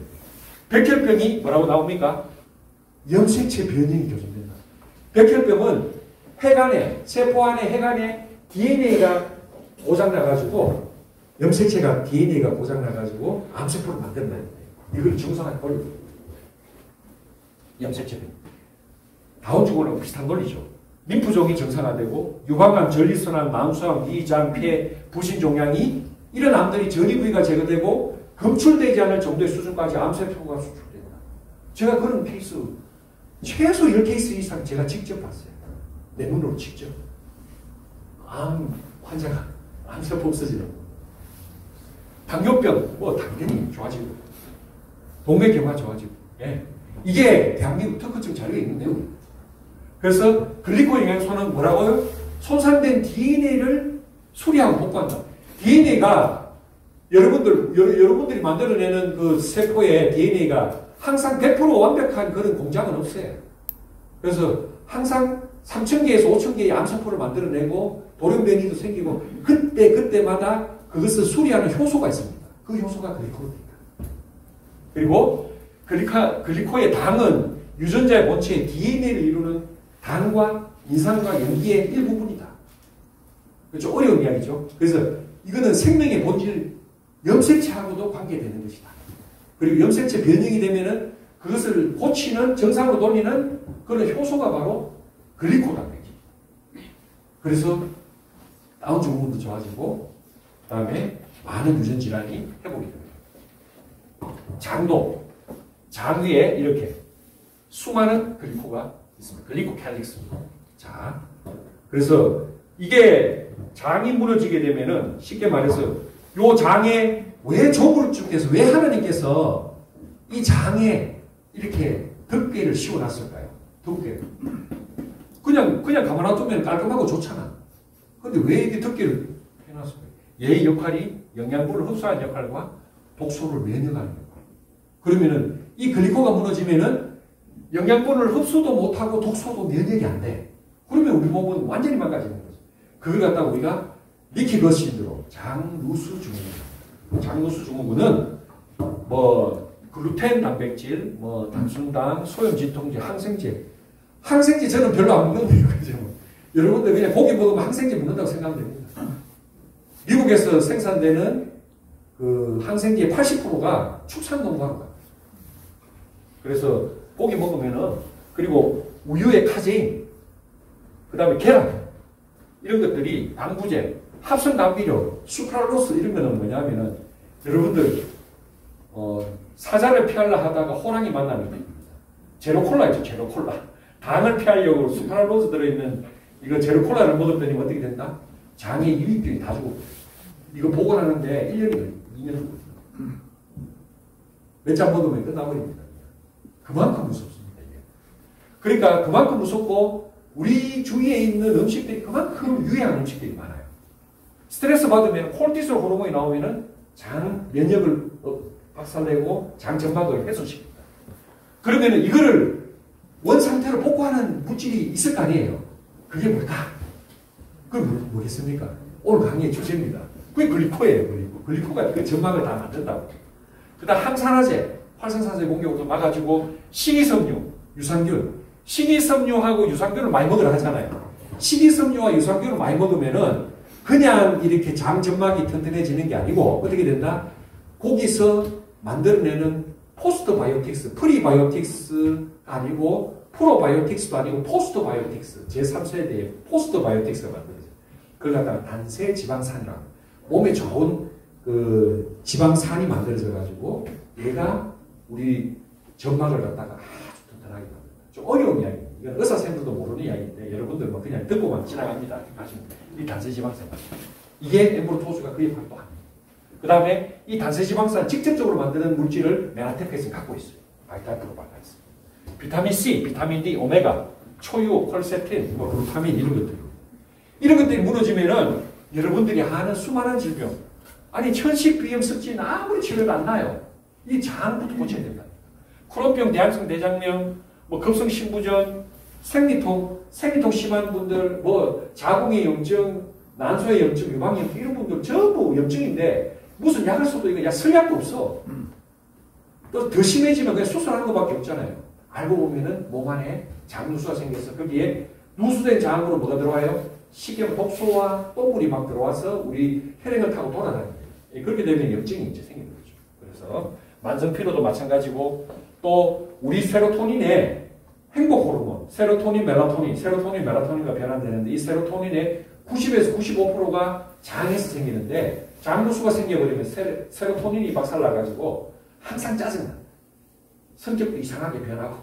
백혈병이 뭐라고 나옵니까? 염색체 변형이 교정된다. 백혈병은 혈관에, 세포 안에 혈관에 DNA가 고장나가지고 염색체가 DNA가 고장나가지고 암세포를 만든다. 이걸 증상화해 버리고 염색체 변형. 다운증후군하고 비슷한 논리죠. 림프종이 정상화되고 유방암, 전립선암, 망수암, 위장, 폐, 부신 종양이 이런 암들이 전이 부위가 제거되고 검출되지 않을 정도의 수준까지 암세포가 수출된다. 제가 그런 케이스 최소 10케이스 이상 제가 직접 봤어요. 내 눈으로 직접. 암 환자가 암세포 없어지는 거. 당뇨병 뭐 당연히 좋아지고 동맥경화 좋아지고. 예. 이게 대한민국 특허증 자료에 있는 내용입니다. 그래서 글리코 영양소는 뭐라고요? 손상된 DNA를 수리하고 복구한다. DNA가 여러분들이 만들어내는 그 세포의 DNA가 항상 100% 완벽한 그런 공장은 없어요. 그래서 항상 3,000개에서 5,000개의 암세포를 만들어내고 돌연변이도 생기고 그때마다 그것을 수리하는 효소가 있습니다. 그 효소가 글리코입니다. 그리고 글리코의 당은 유전자의 본체의 DNA를 이루는 당과 인산과 염기의 일부분이다. 좀 어려운 이야기죠. 그래서 이거는 생명의 본질, 염색체하고도 관계되는 것이다. 그리고 염색체 변형이 되면은 그것을 고치는, 정상으로 돌리는 그런 효소가 바로 글리코 단백질. 그래서 다운 증후군도 좋아지고, 그 다음에 많은 유전 질환이 회복이 됩니다. 장도, 장 위에 이렇게 수많은 글리코가 있습니다. 글리코캘릭스. 자, 그래서 이게 장이 무너지게 되면은 쉽게 말해서 요 장에 왜 조물주께서, 왜 하나님께서 이 장에 이렇게 덮개를 씌워놨을까요? 덮개를. 그냥 가만 놔두면 깔끔하고 좋잖아. 근데 왜 이렇게 덮개를 해놨을까요? 얘의 역할이 영양분을 흡수하는 역할과 독소를 면역하는 역할. 그러면은 이 글리코가 무너지면은 영양분을 흡수도 못하고 독소도 면역이 안 돼. 그러면 우리 몸은 완전히 망가지는 거죠. 그걸 갖다가 우리가 리키거 신드롬, 장누수 증후군. 장누수 증후군은 뭐 글루텐 단백질, 뭐 단순당, 소염 진통제, 항생제. 항생제 저는 별로 안 먹는데요. 여러분들 그냥 고기 먹으면 항생제 먹는다고 생각하면 됩니다. 미국에서 생산되는 그 항생제의 80%가 축산농가로 가요. 그래서 고기 먹으면은, 그리고 우유에 카제인, 그 다음에 계란, 이런 것들이 방부제, 합성 감비료, 수크랄로스 이런 거는 뭐냐면은 여러분들 사자를 피하려 하다가 호랑이 만나는 겁니다. 제로콜라 있죠, 제로콜라. 당을 피하려고 수크랄로스 들어있는 이거 제로콜라를 먹었더니 어떻게 된다? 장에 유입균이 다 죽고 이거 복원하는데 1년이 걸립니다. 2년 걸립니다. 몇 잔 먹으면 끝나버립니다. 그만큼 무섭습니다. 이게. 그러니까 그만큼 무섭고 우리 주위에 있는 음식들이 그만큼 유해한 음식들이 많아요. 스트레스 받으면 콜티솔 호르몬이 나오면은 장 면역을 박살내고 장 점막을 훼손시킵니다. 그러면은 이거를 원상태로 복구하는 물질이 있을 거 아니에요. 그게 뭘까? 그럼 뭐겠습니까? 오늘 강의의 주제입니다. 그게 글리코예요. 글리코가 그 점막을 다 만든다고. 그 다음 항산화제, 활성산소의 공격을 막아주고 식이섬유, 유산균. 식이섬유하고 유산균을 많이 먹으라 하잖아요. 식이섬유와 유산균을 많이 먹으면은 그냥 이렇게 장 점막이 튼튼해지는 게 아니고 어떻게 된다? 거기서 만들어내는 포스트바이오틱스, 프리바이오틱스가 아니고 프로바이오틱스도 아니고 포스트바이오틱스, 제3세대의 포스트바이오틱스가 만들어져요. 그걸 갖다가 단세 지방산이라고 몸에 좋은 그 지방산이 만들어져 가지고 얘가 우리 점막을 갖다가 아주 튼튼하게 만듭니다. 좀 어려운 이야기입니다. 이건 의사 선생님들도 모르는 이야기인데 여러분들 뭐 그냥 듣고만 지나갑니다. 하시면 이 단세 지방산 이게 엠브로토스가 그의 활동합니다. 그 다음에 이 단세 지방산 직접적으로 만드는 물질을 메라테크에서 갖고 있어요. 바이탈프로바가 있어요. 비타민 C, 비타민 D, 오메가, 초유, 콜세틴, 뭐 글루타민 이런 것들. 이런 것들이 무너지면은 여러분들이 아는 수많은 질병, 아니 천식 비염 습진 아무리 치료도 안 나요. 이 장부터 고쳐야 된다. 크론병, 대항성 대장염, 뭐 급성 신부전, 생리통 심한 분들, 뭐 자궁의 염증, 난소의 염증, 유방염증 이런 분들 전부 염증인데 무슨 약을 써도 이거 쓸 약도 없어. 또 더 심해지면 그냥 수술하는 것밖에 없잖아요. 알고 보면은 몸 안에 장누수가 생겨서 거기에 누수된 장으로 뭐가 들어와요? 식염 독소와 똥물이 막 들어와서 우리 혈액을 타고 돌아다닙니다. 그렇게 되면 염증이 이제 생기는 거죠. 그래서 만성피로도 마찬가지고 또 우리 세로토닌의 행복 호르몬, 세로토닌, 멜라토닌과 변환되는데 이 세로토닌의 90에서 95%가 장에서 생기는데 장누수가 생겨버리면 세로토닌이 박살나가지고 항상 짜증나. 성격도 이상하게 변하고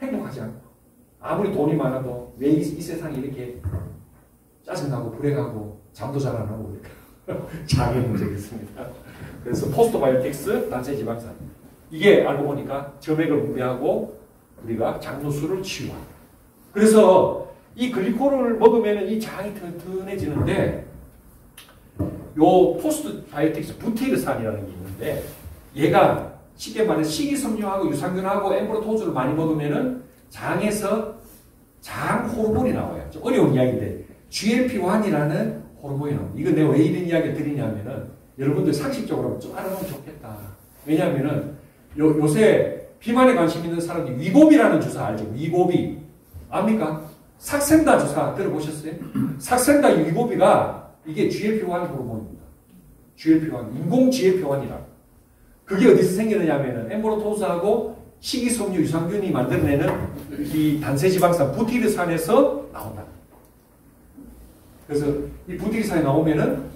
행복하지 않고 아무리 돈이 많아도 왜 이 세상이 이렇게 짜증나고 불행하고 잠도 잘 안 하고 장의 문제가 있습니다. 그래서 포스트바이오틱스, 단세지방산 이게 알고 보니까 점액을 분비하고 우리가 장누수를 치유합니다. 그래서 이 글리코를 먹으면 이 장이 튼튼해지는데 요 포스트 바이오틱스 부티르산이라는 게 있는데 얘가 쉽게 말해서 식이섬유하고 유산균하고 엠브로토즈를 많이 먹으면은 장에서 장 호르몬이 나와요. 좀 어려운 이야기인데 GLP-1이라는 호르몬이 나옵니다. 이거 내가 왜 이런 이야기를 드리냐면은 여러분들 상식적으로 좀 알아보면 좋겠다. 왜냐하면은 요새 비만에 관심 있는 사람들이 위고비라는 주사 알죠? 위고비 압니까? 삭센다 주사 들어보셨어요? 삭센다 위고비가 이게 GLP-1 호르몬입니다. GLP-1 인공 GLP-1이라. 그게 어디서 생기느냐면은 엠브로토스하고 식이섬유 유산균이 만들어내는 이 단세지방산 부티르산에서 나온다. 그래서 이 부티르산이 나오면은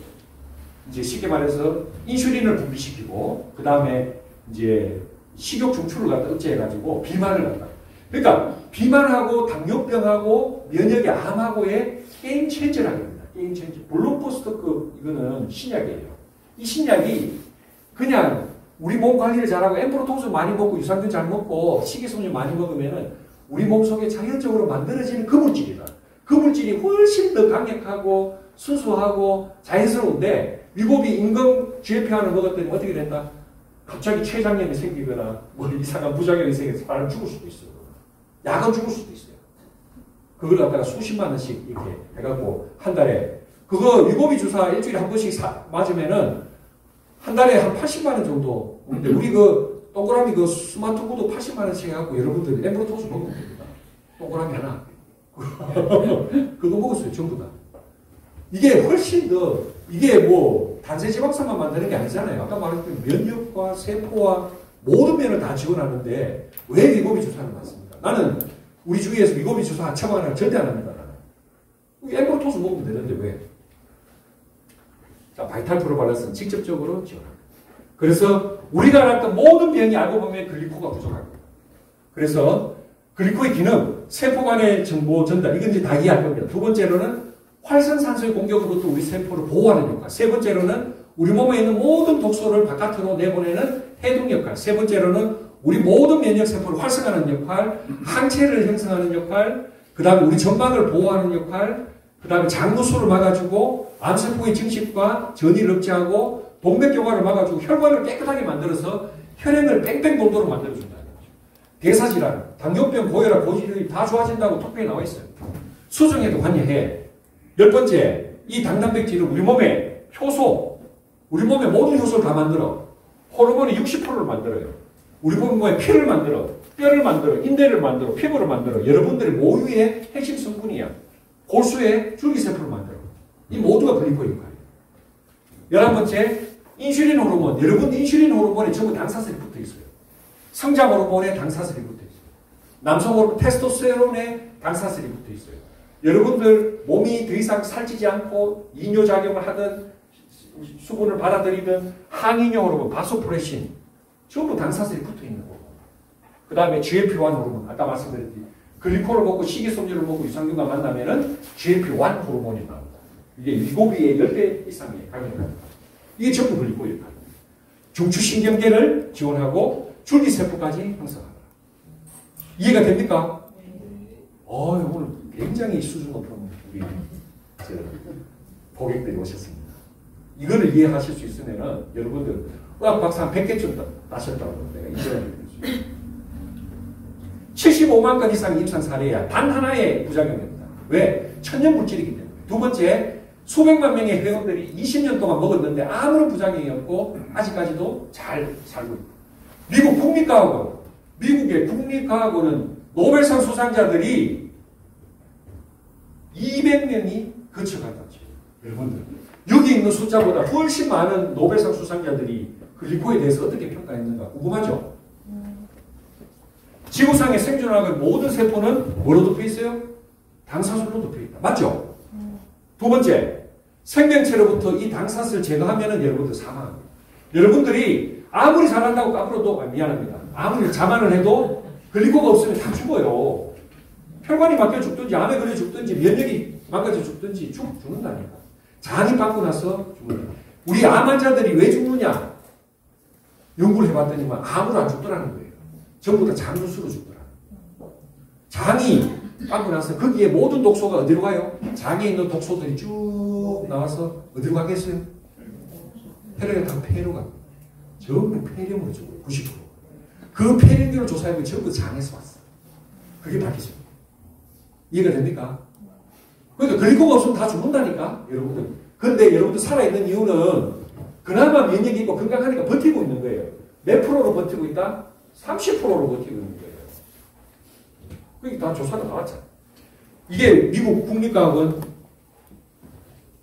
이제 쉽게 말해서 인슐린을 분비시키고 그 다음에 이제 식욕 중추를 갖다 억제해가지고 비만을 갖다. 그러니까 비만하고 당뇨병하고 면역의 암하고의 게임 체인저랍니다. 게임 체인저. 블록버스터급 이거는 신약이에요. 이 신약이 그냥 우리 몸 관리를 잘하고 엠브로토스 많이 먹고 유산균 잘 먹고 식이섬유 많이 먹으면은 우리 몸 속에 자연적으로 만들어지는 그 물질이다. 그 물질이 훨씬 더 강력하고 순수하고 자연스러운데 위고비 인공 GLP-1을 먹었더니 어떻게 된다? 갑자기 췌장염이 생기거나 뭐 이상한 부작용이 생겨서 사람 죽을 수도 있어요. 약은 죽을 수도 있어요. 그걸 갖다가 수십만 원씩 이렇게 해갖고 한 달에 그거 위고비 주사 일주일에 한 번씩 맞으면은 한 달에 한 80만 원 정도. 근데 우리 그 동그라미 그 스마트 구도 80만 원씩 해갖고 여러분들 엠브로토스 먹으면 됩니다. 동그라미 하나. 그거 먹었어요, 전부 다. 이게 훨씬 더, 이게 뭐, 단세지방산만 만드는 게 아니잖아요. 아까 말했던 면역과 세포와 모든 면을 다 지원하는데, 왜 위고비 주사를 맞습니까? 나는 우리 주위에서 위고비 주사 처방하는 절대 안 합니다. 나는. 엠브로토스 먹으면 되는데, 왜? 자, 바이탈 프로발란스는 직접적으로 지원합니다. 그래서 우리가 알았던 모든 병이 알고 보면 글리코가 부족합니다. 그래서 글리코의 기능, 세포 간의 정보 전달, 이건 이제 다 이해할 겁니다. 두 번째로는 활성산소의 공격으로부터 우리 세포를 보호하는 역할. 세 번째로는 우리 몸에 있는 모든 독소를 바깥으로 내보내는 해독 역할. 세 번째로는 우리 모든 면역 세포를 활성화하는 역할, 항체를 형성하는 역할, 그 다음에 우리 점막을 보호하는 역할, 그 다음에 장누수를 막아주고 암세포의 증식과 전이를 억제하고 동맥경화를 막아주고 혈관을 깨끗하게 만들어서 혈행을 뺑뺑 돌도록 만들어준다는 거죠. 대사질환, 당뇨병, 고혈압, 고지혈이 다 좋아진다고 톡표에 나와 있어요. 수정에도 관여해. 10번째, 이 당단백질은 우리 몸의 효소, 우리 몸의 모든 효소를 다 만들어. 호르몬이 60%를 만들어요. 우리 몸의 피를 만들어, 뼈를 만들어, 인대를 만들어, 피부를 만들어. 여러분들의 모유의 핵심 성분이야. 골수의 줄기세포를 만들어. 이 모두가 글리코의 역할이에요. 11번째, 인슐린 호르몬. 여러분 인슐린 호르몬에 전부 당사슬이 붙어 있어요. 성장 호르몬에 당사슬이 붙어 있어요. 남성 호르몬 테스토스테론에 당사슬이 붙어 있어요. 여러분들 몸이 더 이상 살찌지 않고 이뇨작용을 하든 수분을 받아들이든 항이뇨 호르몬, 바소프레신 전부 당사슬이 붙어있는 호르몬. 그 다음에 GLP-1 호르몬. 아까 말씀드렸듯이 글리코를 먹고 식이섬유를 먹고 유산균과 만나면은 GLP-1 호르몬이 나옵니다. 이게 위고비의 10배 이상의 강력합니다. 이게 전부 글리코의 역할입니다. 중추신경계를 지원하고 줄기세포까지 형성합니다. 이해가 됩니까? 오늘 굉장히 수준 높은 우리 고객들이 오셨습니다. 이거를 이해하실 수 있으면은 여러분들 의학 박사 한 100개쯤 따셨다고 내가 인정을 해드리죠. 75만 건 이상 임상 사례야. 단 하나의 부작용입니다. 왜? 천연 물질이기 때문에. 두 번째, 수백만 명의 회원들이 20년 동안 먹었는데 아무런 부작용이 없고 아직까지도 잘 살고 있고. 미국 국립과학원, 미국의 국립과학원은 노벨상 수상자들이 200명이 거쳐간다죠. 여러분들 여기 있는 숫자보다 훨씬 많은 노벨상 수상자들이 글리코에 대해서 어떻게 평가했는가 궁금하죠? 지구상의 생존하는 모든 세포는 뭐로 덮여 있어요? 당사슬로 덮여 있다. 맞죠? 두 번째, 생명체로부터 이 당사슬을 제거하면 여러분들 사망합니다. 여러분들이 아무리 잘한다고 앞으로도 미안합니다. 아무리 자만을 해도 글리코가 없으면 다 죽어요. 혈관이 막혀 죽든지 암에 걸려 죽든지 면역이 망가져 죽든지 죽는다니까. 장이 받고 나서 죽는다. 우리 암 환자들이 왜 죽느냐? 연구를 해봤더니만 암으로 안 죽더라는 거예요. 전부 다 장누수로 죽더라. 장이 받고 나서 거기에 모든 독소가 어디로 가요? 장에 있는 독소들이 쭉 나와서 어디로 가겠어요? 혈액은 다 폐로 갑니다. 전부 폐렴으로 죽어요. 90%. 그 폐렴균을 조사해보면 전부 장에서 왔어요. 그게 밝혀집니다. 이해가 됩니까? 그러니까 글리코가 없으면 다 죽는다니까, 여러분들. 근데 여러분들 살아있는 이유는 그나마 면역이 있고 건강하니까 버티고 있는 거예요. 몇 프로로 버티고 있다? 30%로 버티고 있는 거예요. 그게 다 조사가 나왔잖아요. 이게 미국 국립과학원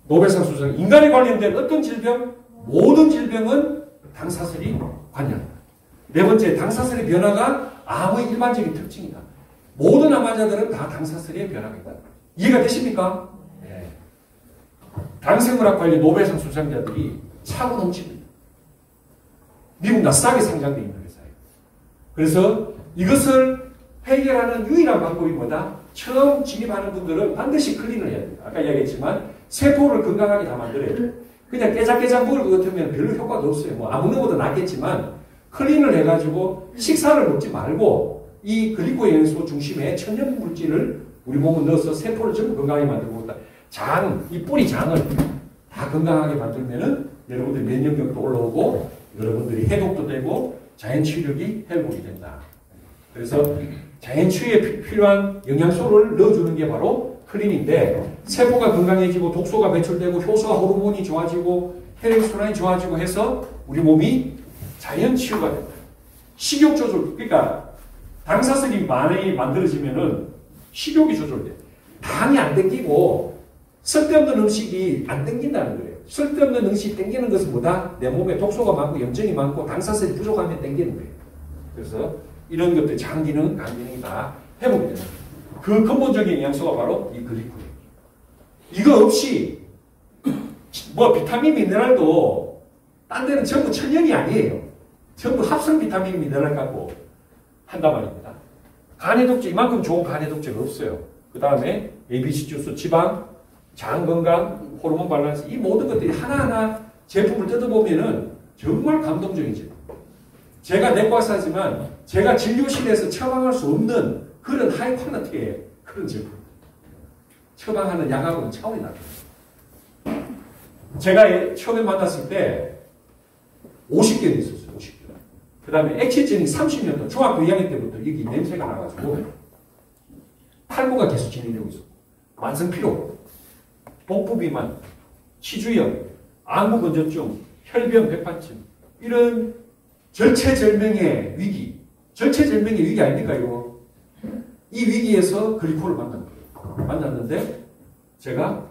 노벨상 수상, 인간에 관련된 어떤 질병, 모든 질병은 당사슬이 관여한다. 네 번째, 당사슬의 변화가 암의 일반적인 특징이다. 모든 암 환자들은 다 당사슬의 변화가 있다. 이해가 되십니까? 네. 당생물학 관련 노벨상 수상자들이 차고 넘칩니다. 미국 나스닥에 상장되어 있는 회사예요. 그래서 이것을 해결하는 유일한 방법이 뭐다? 처음 진입하는 분들은 반드시 클린을 해야 됩니다. 아까 이야기했지만 세포를 건강하게 다 만들어야 돼요. 그냥 깨작깨작 먹을 것 같으면 별로 효과가 없어요. 뭐 안 먹는 것보다 낫겠지만 클린을 해가지고 식사를 먹지 말고 이 글리코엔소 중심의 천연 물질을 우리 몸에 넣어서 세포를 전부 건강하게 만들고 있다. 장, 이 뿌리 장을 다 건강하게 만들면은 여러분들 면역력도 올라오고 여러분들이 해독도 되고 자연 치유력이 회복이 된다. 그래서 자연 치유에 필요한 영양소를 넣어주는 게 바로 클린인데 세포가 건강해지고 독소가 배출되고 효소와 호르몬이 좋아지고 혈액순환이 좋아지고 해서 우리 몸이 자연 치유가 된다. 식욕 조절, 그러니까 당사슬이 많이 만들어지면은 식욕이 조절돼. 당이 안 땡기고 쓸데없는 음식이 안 땡긴다는 거예요. 쓸데없는 음식이 땡기는 것은 뭐다? 내 몸에 독소가 많고 염증이 많고 당사슬이 부족하면 땡기는 거예요. 그래서 이런 것들 장 기능, 간 기능이 다 회복이 됩니다. 그 근본적인 영양소가 바로 이 글리코겐. 이거 없이 뭐 비타민, 미네랄도 딴 데는 전부 천연이 아니에요. 전부 합성 비타민, 미네랄 갖고 한단 말입니다. 간해독제, 이만큼 좋은 간해독제가 없어요. 그 다음에 ABC 주스, 지방, 장 건강, 호르몬 밸런스, 이 모든 것들이 하나하나 제품을 뜯어보면은 정말 감동적이죠. 제가 내과 의사지만 제가 진료실에서 처방할 수 없는 그런 하이 퀄리티의 그런 제품. 처방하는 약하고는 차원이 다릅니다. 제가 처음에 만났을 때 50개는 있었어요. 50개. 그 다음에 액체증이 30년 동 중학교 2학년 때부터 여기 냄새가 나가지고 탈모가 계속 진행되고 있었고 만성피로, 복부비만, 치주염, 안구건조증, 혈변, 백반증 이런 절체절명의 위기, 절체절명의 위기 아닙니까 이거? 이 위기에서 글리코를 만난 거예요. 만났는데 제가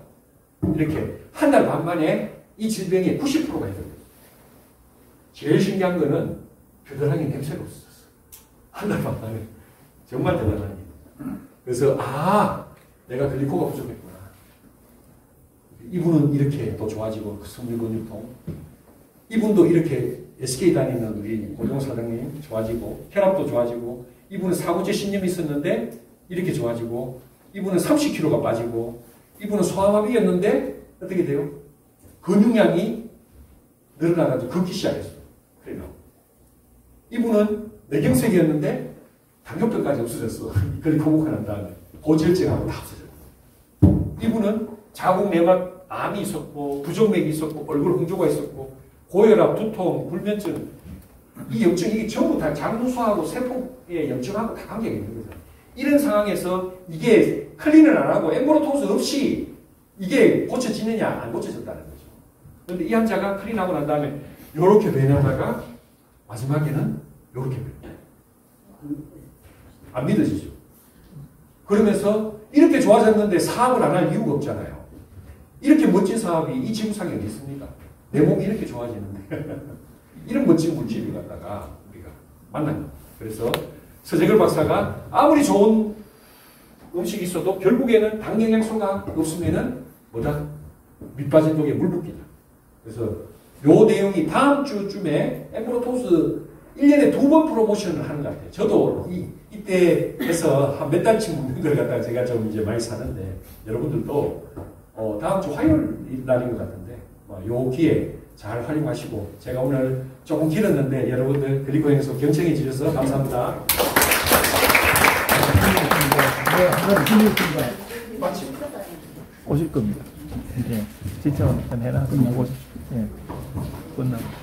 이렇게 한 달 반 만에 이 질병의 90%가 해결돼요. 제일 신기한 거는 겨드랑이 냄새가 없었어요. 한 달 반 만에. 정말 대단한 일. 그래서 내가 글리코가 부족했구나. 이분은 이렇게 또 좋아지고 성류근육통. 이분도 이렇게 SK 다니는 우리 고종 사장님 좋아지고 혈압도 좋아지고 이분은 사고제 신념이 있었는데 이렇게 좋아지고 이분은 30kg가 빠지고 이분은 소아마비였는데 어떻게 돼요? 근육량이 늘어나가지고 걷기 시작했어요. 그래요. 이분은 뇌경색이었는데 당뇨병까지 없어졌어. 글리코가 난 다음에 고지혈증하고 다 없어졌고 이분은 자궁 내막 암이 있었고 부정맥이 있었고 얼굴 홍조가 있었고 고혈압, 두통, 불면증 이 염증 이게 전부 다 장누수하고 세포의 염증하고 다 관계가 있는 거죠. 이런 상황에서 이게 클린을 안 하고 엠보로토스 없이 이게 고쳐지느냐 안 고쳐졌다는 거죠. 그런데 이 환자가 클린하고 난 다음에 이렇게 변하다가 마지막에는 이렇게 변해요. 안 믿어지죠. 그러면서 이렇게 좋아졌는데 사업을 안 할 이유가 없잖아요. 이렇게 멋진 사업이 이 지구상에 어디 있습니까? 내 몸이 이렇게 좋아지는데 이런 멋진 물질을 갖다가 우리가 만난 거예요. 그래서 서재걸 박사가 아무리 좋은 음식이 있어도 결국에는 당 영양소가 없으면은 뭐다? 밑빠진 독에 물 붓기다. 그래서 요 내용이 다음 주쯤에 엠브로토스 1년에 2번 프로모션을 하는 것 같아요. 저도 이때 해서 한 몇 달치 먹는 걸 갖다가 제가 좀 이제 많이 사는데 여러분들도 다음 주 화요일 날인 것 같은데 요 기회 잘 활용하시고 제가 오늘 조금 길었는데 여러분들 글리코엔소 경청해 주셔서 감사합니다. 네, 하나 드리겠습니다. 마치 오실 겁니다. 네, 진짜 해놔서 오십시오. 네. 꽃나무.